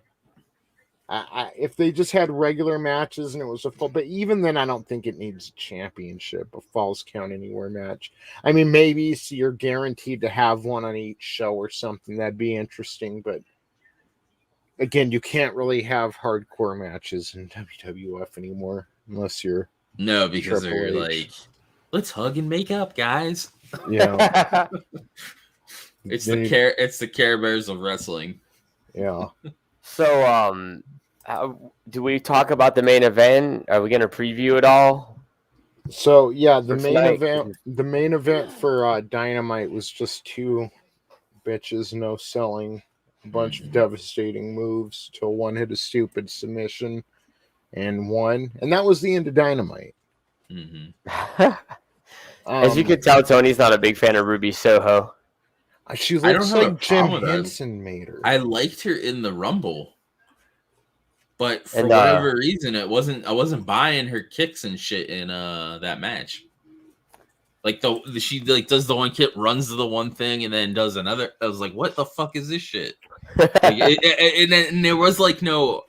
If they just had regular matches and it was a full, but even then, I don't think it needs a championship, a Falls Count Anywhere match. I mean, maybe so you're guaranteed to have one on each show or something. That'd be interesting. But again, you can't really have hardcore matches in WWF anymore unless you're. No, because they're like, let's hug and make up, guys. Yeah. It's the Care Bears of wrestling. Yeah. So, do we talk about the main event? Are we going to preview it all? So, yeah, the main event for Dynamite was just 2 bitches, no selling, a bunch of devastating moves till one hit a stupid submission. And won, and that was the end of Dynamite. As you can tell, Tony's not a big fan of Ruby Soho. She looks like Jim Henson made her. I liked her in the Rumble, but for whatever reason, I wasn't buying her kicks and shit in that match. Like she does the one kick, runs to the one thing, and then does another. I was like, what the fuck is this shit? And there was no.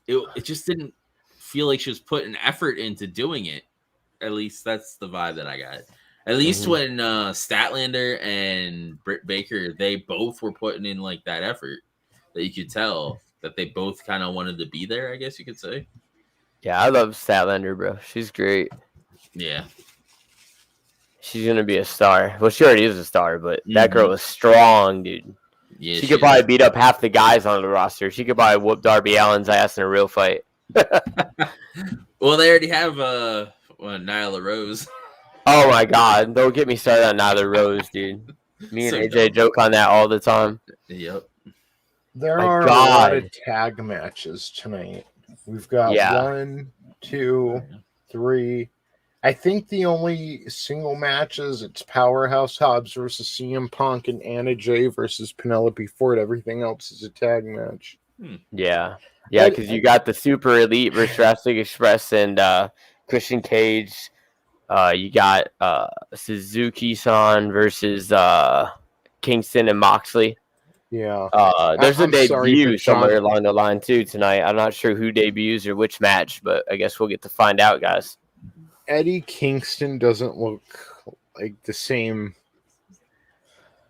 It just didn't feel like she was putting effort into doing it. At least that's the vibe that I got. At least when Statlander and Britt Baker, they both were putting in that effort that you could tell that they both kind of wanted to be there, I guess you could say. Yeah, I love Statlander, bro. She's great. Yeah. She's gonna be a star. Well, she already is a star, but that girl is strong, dude. Yeah, she could probably beat up half the guys on the roster. She could probably whoop Darby Allin's ass in a real fight. Well, they already have Nyla Rose. Oh my god, don't get me started on Nyla Rose, dude. Me and AJ joke on that all the time. Yep. There are a lot of tag matches tonight. We've got 1, 2, 3. I think the only single matches, it's Powerhouse Hobbs versus CM Punk and Anna Jay versus Penelope Ford. Everything else is a tag match. Yeah, because you got the Super Elite versus Wrestling Express and Christian Cage. You got Suzuki-san versus Kingston and Moxley. Yeah. There's a debut somewhere along the line too tonight. I'm not sure who debuts or which match, but I guess we'll get to find out, guys. Eddie Kingston doesn't look like the same.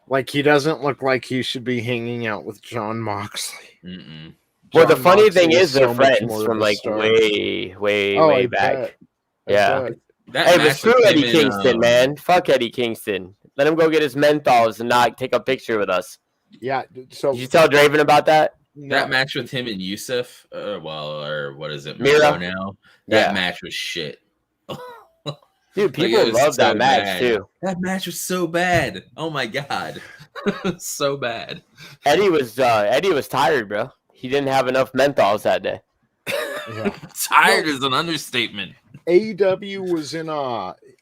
Like, he doesn't look like he should be hanging out with John Moxley. Well, the funny thing is they're friends from like way back. Yeah. Hey, but screw Eddie Kingston, man. Fuck Eddie Kingston. Let him go get his menthols and not take a picture with us. Yeah. So did you tell Draven about that? That match with him and Yusuf, or what is it? Miro now. That match was shit. Dude, people love that match too. That match was so bad. Oh my god, so bad. Eddie was tired, bro. He didn't have enough menthols that day. Yeah. Tired is an understatement. AEW was in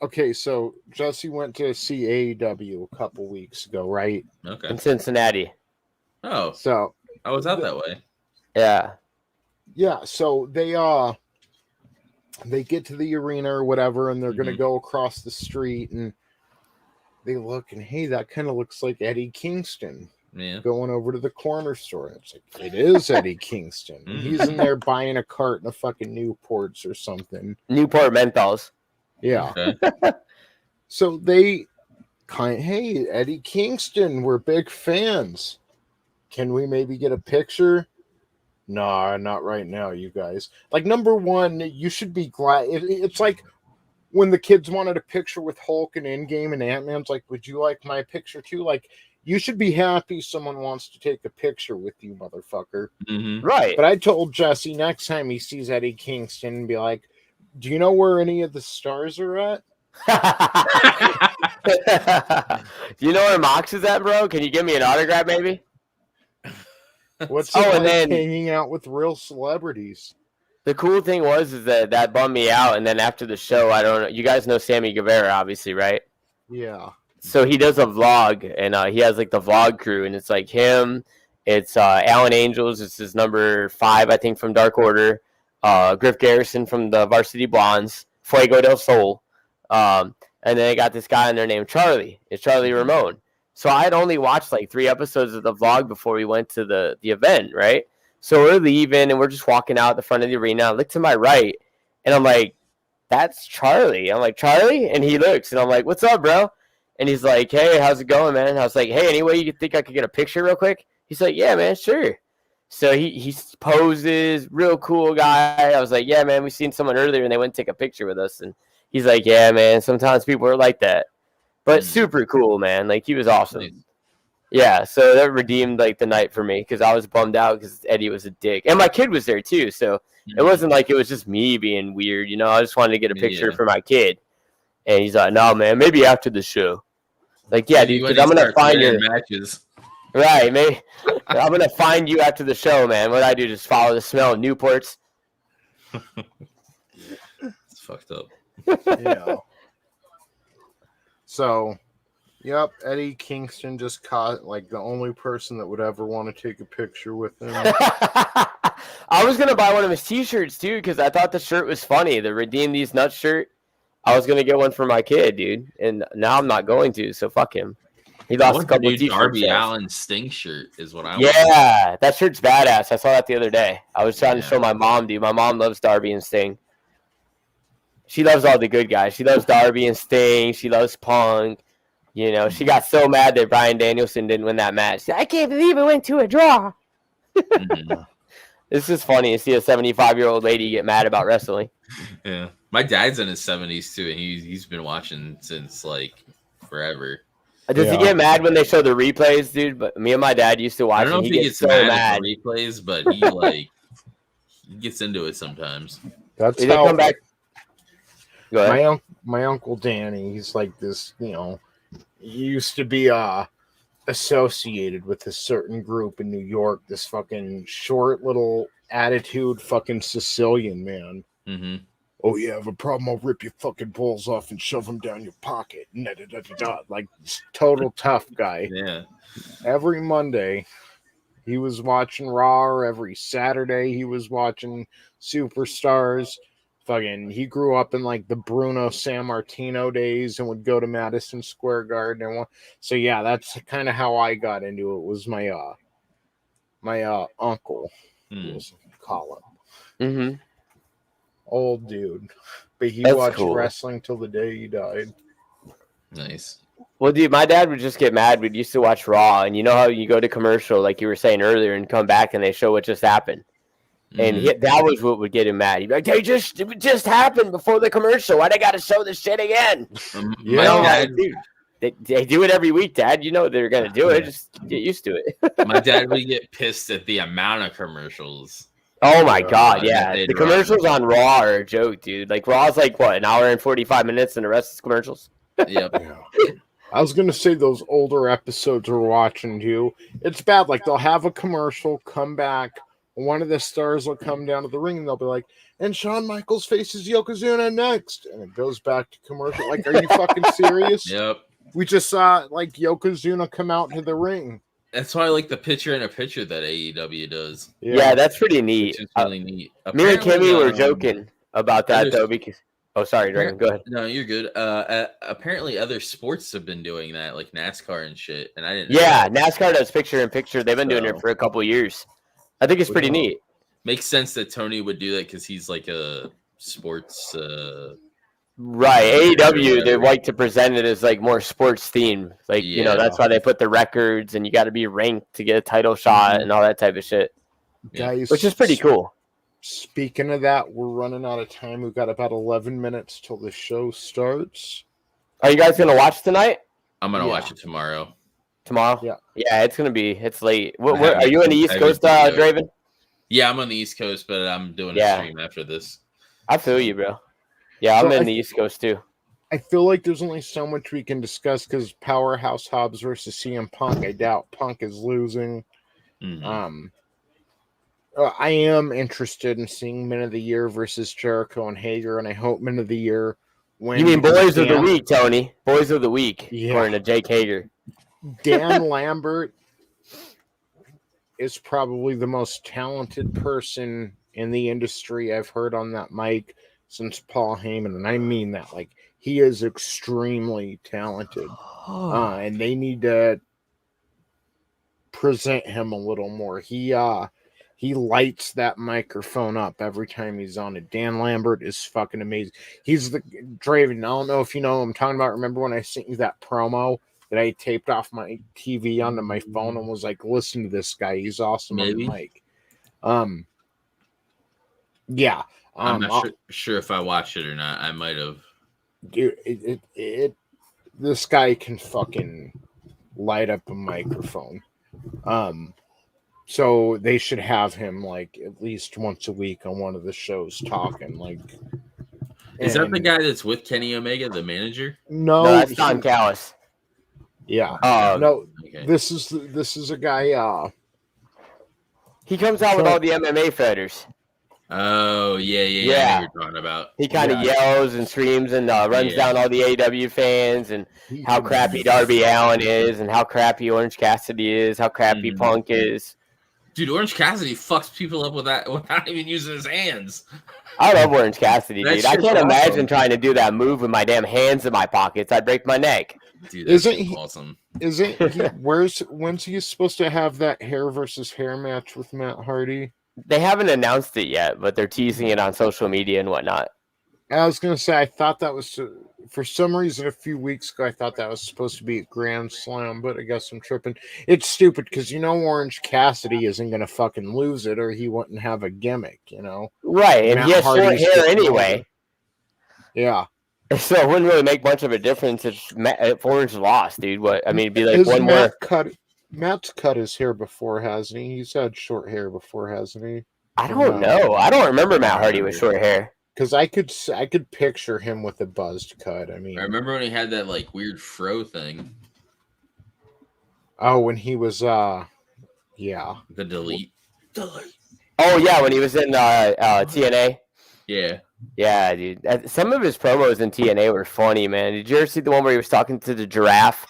okay, so Jesse went to see AEW a couple weeks ago, right? Okay. In Cincinnati. Oh. So I was out that way. Yeah. Yeah, so they get to the arena or whatever, and they're going to go across the street, and they look, and hey, that kind of looks like Eddie Kingston. Yeah. Going over to the corner store. And it's like, it is Eddie Kingston. He's in there buying a carton of fucking Newports or something. Newport menthols. Yeah. Okay. So they hey, Eddie Kingston, we're big fans. Can we maybe get a picture? Nah, not right now, you guys. Like, number one, you should be glad. It's like when the kids wanted a picture with Hulk and Endgame and Ant-Man's like, would you like my picture too? Like, you should be happy someone wants to take a picture with you, motherfucker. Right. But I told Jesse next time he sees Eddie Kingston, be like, do you know where any of the stars are at? Do you know where Mox is at, bro? Can you give me an autograph, maybe? What's and then hanging out with real celebrities? The cool thing is that bummed me out. And then after the show, I don't know. You guys know Sammy Guevara, obviously, right? Yeah. So he does a vlog, and he has like the vlog crew, and it's like him. It's Alan Angels. It's his number 5, I think, from Dark Order. Griff Garrison from the Varsity Blondes. Fuego del Sol. And then they got this guy in there named Charlie. It's Charlie Ramone. So I had only watched like 3 episodes of the vlog before we went to the event, right? So we're leaving, and we're just walking out the front of the arena. I look to my right, and I'm like, that's Charlie. I'm like, Charlie? And he looks, and I'm like, what's up, bro? And he's like, hey, how's it going, man? And I was like, hey, any way you think I could get a picture real quick? He's like, yeah, man, sure. So he poses, real cool guy. I was like, yeah, man, we seen someone earlier, and they went to take a picture with us. And he's like, yeah, man, sometimes people are like that. But super cool, man. Like, he was awesome. Nice. Yeah, so that redeemed, like, the night for me because I was bummed out because Eddie was a dick. And my kid was there, too, so it wasn't like it was just me being weird, you know? I just wanted to get a picture for my kid. And he's like, no, man, maybe after the show. Like, yeah, dude, because I'm going to find your matches. Right, maybe. I'm going to find you after the show, man. What I do, just follow the smell of Newports. It's fucked up. Yeah. So, yep, Eddie Kingston just caught, like, the only person that would ever want to take a picture with him. I was going to buy one of his t-shirts, too, because I thought the shirt was funny. The Redeem These Nuts shirt. I was going to get one for my kid, dude. And now I'm not going to, so fuck him. He lost a couple of t-shirts. Darby Allin Sting shirt is what I want. Yeah, that shirt's badass. I saw that the other day. I was trying to show my mom, dude. My mom loves Darby and Sting. She loves all the good guys. She loves Darby and Sting. She loves Punk. You know, she got so mad that Bryan Danielson didn't win that match. I can't believe it went to a draw. This is funny to see a 75-year-old lady get mad about wrestling. Yeah, my dad's in his 70s too, and he's been watching since like forever. Does he get mad when they show the replays, dude? But me and my dad used to watch. I don't know and if he he gets so mad mad at the replays, but he like he gets into it sometimes. That's Did how they come back? Go ahead. my uncle Danny. He's like this. You know, he used to be associated with a certain group in New York. This fucking short little attitude, fucking Sicilian man. Mm-hmm. Oh, you have a problem? I'll rip your fucking balls off and shove them down your pocket. Like total tough guy. Yeah. Every Monday, he was watching Raw. Every Saturday, he was watching Superstars. Fucking, he grew up in like the Bruno Sammartino days and would go to Madison Square Garden. So yeah, that's kind of how I got into it. Was my uncle was Colin. Mm-hmm. Old dude, but he That's watched cool. wrestling till the day he died. Nice. Well, dude, my dad would just get mad. We used to watch Raw, and you know how you go to commercial, like you were saying earlier, and come back and they show what just happened. And that was what would get him mad. He'd be like, it just happened before the commercial. Why they got to show this shit again? My dad, dude, they do it every week, Dad. You know they're going to do it. Just get used to it. my dad would get pissed at the amount of commercials. Oh, my God, yeah. They'd The commercials on Raw are a joke, dude. Like, Raw's like, what, an hour and 45 minutes, and the rest is commercials? Yep. Yeah. I was going to say those older episodes we're watching, too. It's bad. Like, they'll have a commercial, come back, one of the stars will come down to the ring and they'll be like, and Shawn Michaels faces Yokozuna next. And it goes back to commercial. Like, are you fucking serious? Yep. We just saw, like, Yokozuna come out to the ring. That's why I like the picture in a picture that AEW does. Yeah, that's pretty neat. It's really neat. Me and Kimmy were joking about that, though, because... Oh, sorry, Dragon. Go ahead. No, you're good. Apparently, other sports have been doing that, like NASCAR and shit. And I didn't. Yeah, NASCAR does picture-in-picture. They've been doing it for a couple of years. I think it's pretty neat. Makes sense that Tony would do that because he's like a sports. Right, AEW, they like to present it as like more sports themed. Like, you know, that's why they put the records and you got to be ranked to get a title shot and all that type of shit. Guys, which is pretty cool. Speaking of that, we're running out of time. We've got about 11 minutes till the show starts. Are you guys going to watch tonight? I'm going to watch it tomorrow. Tomorrow? Yeah. Yeah, it's late. Are you on the East Coast, Draven? Yeah, I'm on the East Coast, but I'm doing a stream after this. I feel you, bro. Yeah, I'm in the East Coast too. I feel like there's only so much we can discuss because Powerhouse Hobbs versus CM Punk. I doubt Punk is losing. Mm-hmm. I am interested in seeing Men of the Year versus Jericho and Hager, and I hope Men of the Year wins. You mean Boys of the Week, Tony? Boys of the Week, yeah. According to Jake Hager. Dan Lambert is probably the most talented person in the industry I've heard on that mic since Paul Heyman, and I mean that. Like, he is extremely talented, and they need to present him a little more. He lights that microphone up every time he's on it. Dan Lambert is fucking amazing. He's the Draven. I don't know if you know what I'm talking about. Remember when I sent you that promo that I taped off my TV onto my phone and was like, listen to this guy. He's awesome on the mic. Yeah. I'm not sure if I watched it or not. I might have. Dude, this guy can fucking light up a microphone. So they should have him like at least once a week on one of the shows talking. Like, is that the guy that's with Kenny Omega, the manager? No, that's Don Callis. Yeah. No. Okay. This is a guy. He comes out with all the MMA fighters. Oh yeah. I know you're talking about. He kind of yells and screams and runs down all the AEW fans and how crappy Darby Allin is and how crappy Orange Cassidy is, how crappy Punk is. Dude, Orange Cassidy fucks people up with that without even using his hands. I love Orange Cassidy, dude. I can't imagine trying to do that move with my damn hands in my pockets. I'd break my neck. Dude, that's awesome. When's he supposed to have that hair versus hair match with Matt Hardy? They haven't announced it yet, but they're teasing it on social media and whatnot. I was gonna say I thought that was For some reason, a few weeks ago, I thought that was supposed to be a Grand Slam, but I guess I'm tripping. It's stupid because Orange Cassidy isn't going to fucking lose it, or he wouldn't have a gimmick, Right, and Matt he has short Hardy's hair getting anyway. older. Yeah. So it wouldn't really make much of a difference if Orange lost, dude. What I mean, it'd be like one more. Matt's cut his hair before, hasn't he? He's had short hair before, hasn't he? I don't know. I don't remember Matt Hardy with short hair. Because I could picture him with a buzzed cut. I mean, I remember when he had that like weird fro thing. Oh, when he was yeah. The delete. Oh yeah, when he was in TNA. Yeah. Yeah, dude. Some of his promos in TNA were funny, man. Did you ever see the one where he was talking to the giraffe,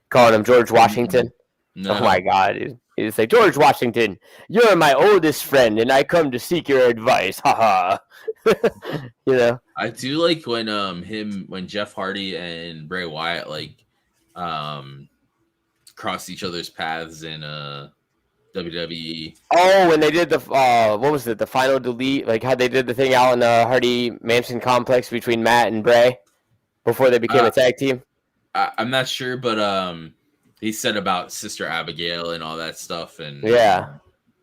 calling him George Washington? No. Oh my god, dude. He was like, George Washington, you're my oldest friend, and I come to seek your advice. Haha. I do like when Jeff Hardy and Bray Wyatt crossed each other's paths in WWE. Oh, when they did the what was it? The final delete, like how they did the thing out in the Hardy Mansion complex between Matt and Bray before they became a tag team. I'm not sure, but he said about Sister Abigail and all that stuff, and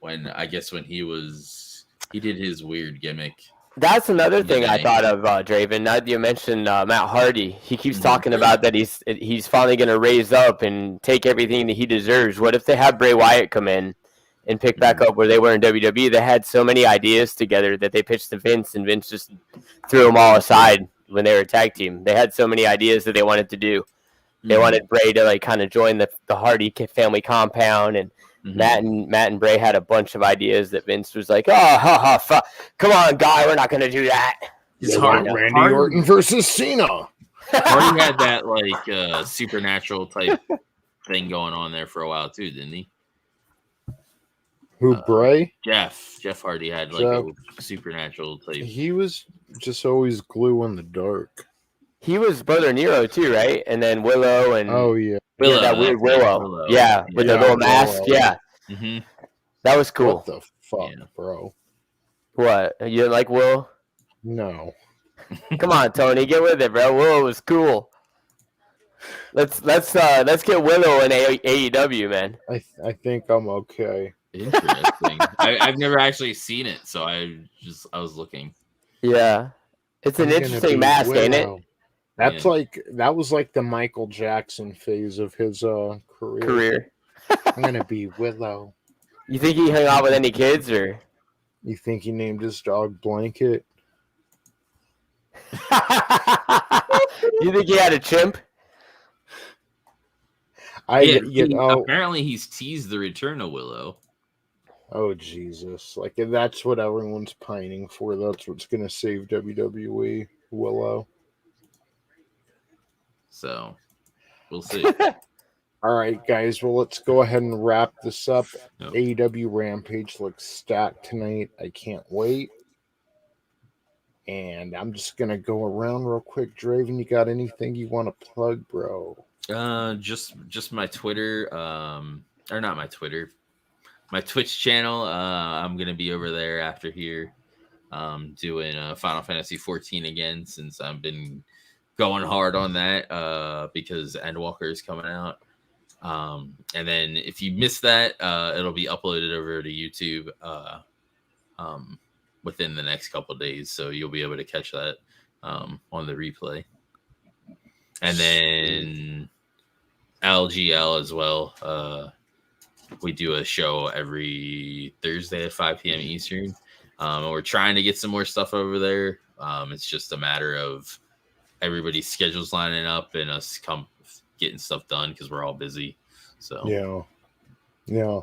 when he did his weird gimmick. That's another thing I thought of, Draven. Now that you mentioned Matt Hardy, he keeps talking about that he's finally going to raise up and take everything that he deserves. What if they have Bray Wyatt come in and pick back up where they were in WWE? They had so many ideas together that they pitched to Vince, and Vince just threw them all aside when they were a tag team. They had so many ideas that they wanted to do. They wanted Bray to like kind of join the Hardy family compound, and Matt and Bray had a bunch of ideas that Vince was like, come on, guy, we're not going to do that. It's Randy Orton versus Cena. Hardy had that like supernatural type thing going on there for a while too, didn't he? Who, Bray? Jeff Hardy had like a supernatural type. He was just always glue in the dark. He was Brother Nero too, right? And then Willow and Willow, that weird Willow. Yeah, with the little mask. Yeah, that was cool. What the fuck, bro? What, you didn't like Willow? No. Come on, Tony, get with it, bro. Willow was cool. Let's get Willow in AEW, man. I think I'm okay. Interesting. I've never actually seen it, so I was looking. Yeah, it's an interesting mask, Willow. ain't it? That's that was like the Michael Jackson phase of his career. I'm gonna be Willow. You think he hung out with any kids, or you think he named his dog Blanket? You think he had a chimp? Apparently he's teased the return of Willow. Oh Jesus! Like if that's what everyone's pining for. That's what's gonna save WWE. Willow. So, we'll see. All right, guys. Well, let's go ahead and wrap this up. AEW Rampage looks stacked tonight. I can't wait. And I'm just going to go around real quick. Draven, you got anything you want to plug, bro? Just my Twitter. Or not my Twitter. My Twitch channel. I'm going to be over there after here doing Final Fantasy 14 again, since I've been going hard on that because Endwalker is coming out. And then if you miss that, it'll be uploaded over to YouTube within the next couple of days. So you'll be able to catch that on the replay. And then LGL as well. We do a show every Thursday at 5 p.m. Eastern. And we're trying to get some more stuff over there. It's just a matter of everybody's schedules lining up and us getting stuff done because we're all busy. So yeah.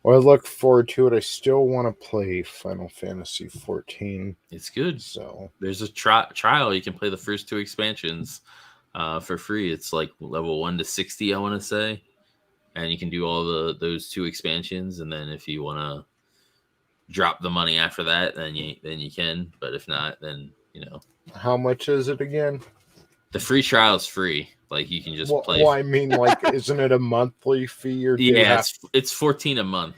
Well, I look forward to it. I still want to play Final Fantasy 14. It's good. So there's a trial. You can play the first 2 expansions for free. It's like level 1 to 60, I want to say, and you can do all those 2 expansions. And then if you want to drop the money after that, then you can. But if not, then How much is it again? The free trial is free. Like you can just play. Well, I mean, like, isn't it a monthly fee or? It's $14 a month.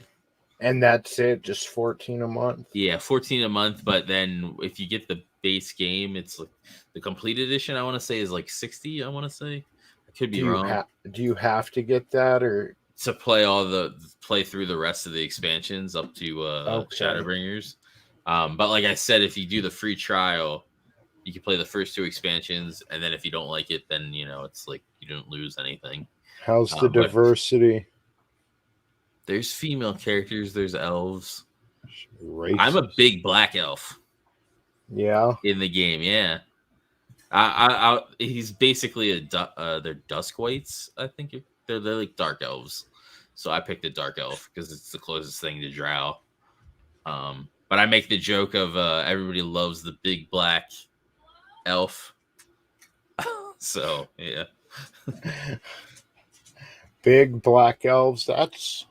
And that's it, just $14 a month. Yeah, $14 a month. But then if you get the base game. It's like the complete edition. I want to say is like 60. I want to say. I could be Do you wrong. do you have to get that, or To play through the rest of the expansions up to Okay. Shadowbringers. But like I said, if you do the free trial, you can play the first 2 expansions, and then if you don't like it, then it's like you don't lose anything. how's the But diversity? there's female characters, there's elves. Racist. I'm a big black elf Yeah. in the game. Yeah, he's basically they're dusk whites. I think they're like dark elves. So I picked a dark elf because it's the closest thing to drow. But I make the joke of everybody loves the big black elf. So yeah. Big black elves, that's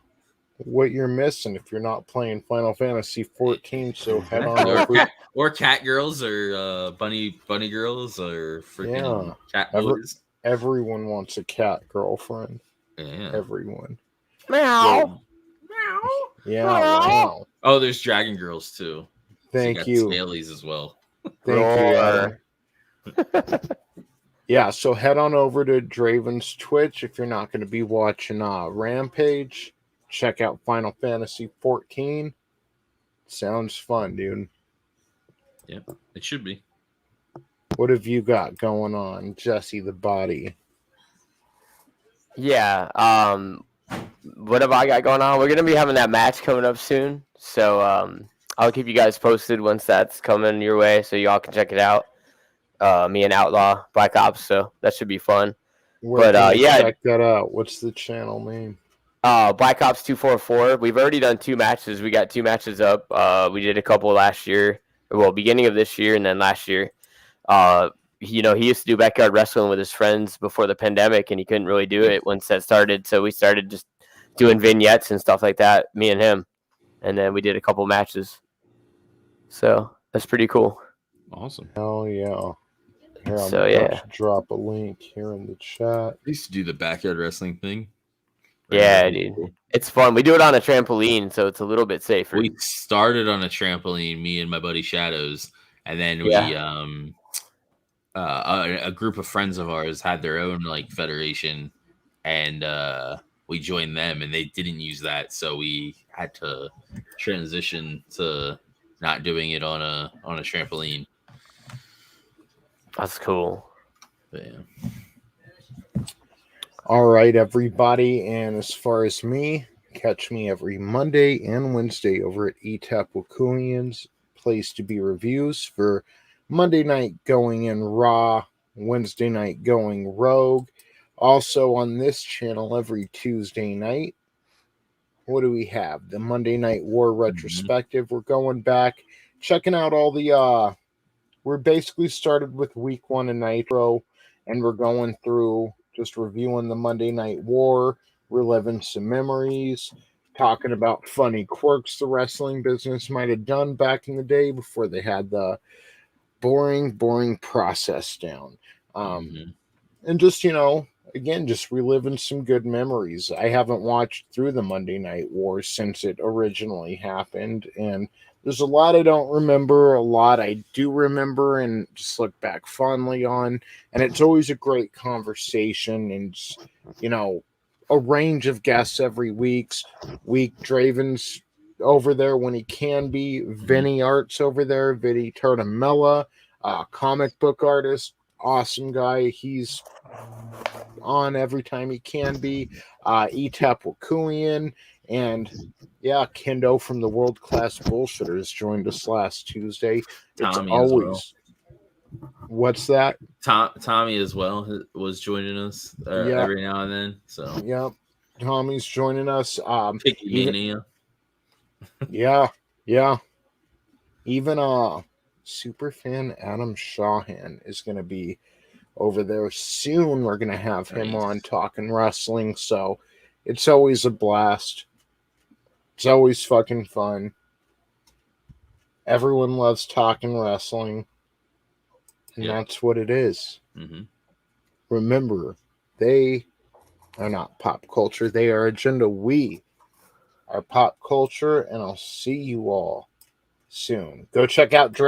what you're missing if you're not playing Final Fantasy 14. So head on over. Or cat girls, or bunny girls, or freaking cat boys. Everyone wants a cat girlfriend. Yeah. Everyone. Meow. Yeah. Wow. Oh, there's dragon girls too. Thank you. Snailies as well. Thank you, Adam. Yeah, so head on over to Draven's Twitch if you're not going to be watching Rampage. Check out Final Fantasy 14. Sounds fun, dude. Yeah, it should be. What have you got going on, Jesse the Body? Yeah. What have I got going on? We're gonna be having that match coming up soon, so I'll keep you guys posted once that's coming your way, so y'all can check it out. Me and Outlaw Black Ops, so that should be fun. Where can you check that out? What's the channel name? Black Ops 244. We've already done 2 matches. We got 2 matches up. We did a couple last year, beginning of this year and then last year. He used to do backyard wrestling with his friends before the pandemic, and he couldn't really do it once that started. So we started just doing vignettes and stuff like that, me and him, and then we did a couple matches. So that's pretty cool. Awesome. Oh yeah. Here, I'm to drop a link here in the chat. I used to do the backyard wrestling thing. Yeah, dude. It's fun. We do it on a trampoline, so it's a little bit safer. We started on a trampoline, me and my buddy Shadows, and then we a group of friends of ours had their own like federation, and we joined them, and they didn't use that, so we had to transition to not doing it on a trampoline. That's cool. But, yeah. All right, everybody. And as far as me, catch me every Monday and Wednesday over at ETAP Wakulians. Place to be reviews for Monday night going in Raw, Wednesday night going Rogue. Also on this channel every Tuesday night. What do we have? The Monday Night War Retrospective. We're going back, checking out all the we're basically started with week 1 in Nitro, and we're going through just reviewing the Monday Night War, reliving some memories, talking about funny quirks the wrestling business might have done back in the day before they had the boring process down. And just, again, just reliving some good memories. I haven't watched through the Monday Night War since it originally happened, and there's a lot I don't remember, a lot I do remember and just look back fondly on. And it's always a great conversation and, a range of guests every week. Draven's over there when he can be. Vinny Art's over there. Vinny Tortamella, comic book artist. Awesome guy. He's on every time he can be. Etap Wakulian. And yeah, Kendo from the World Class Bullshitters joined us last Tuesday. Tommy it's always what's that? Tommy as well was joining us every now and then. So yeah, Tommy's joining us. Picky Mania. Yeah. Even superfan Adam Shawhan is going to be over there soon. We're going to have him on talking wrestling. So it's always a blast. It's always fucking fun. Everyone loves talking wrestling. And that's what it is. Remember, they are not pop culture. They are agenda. We are pop culture. And I'll see you all soon. Go check out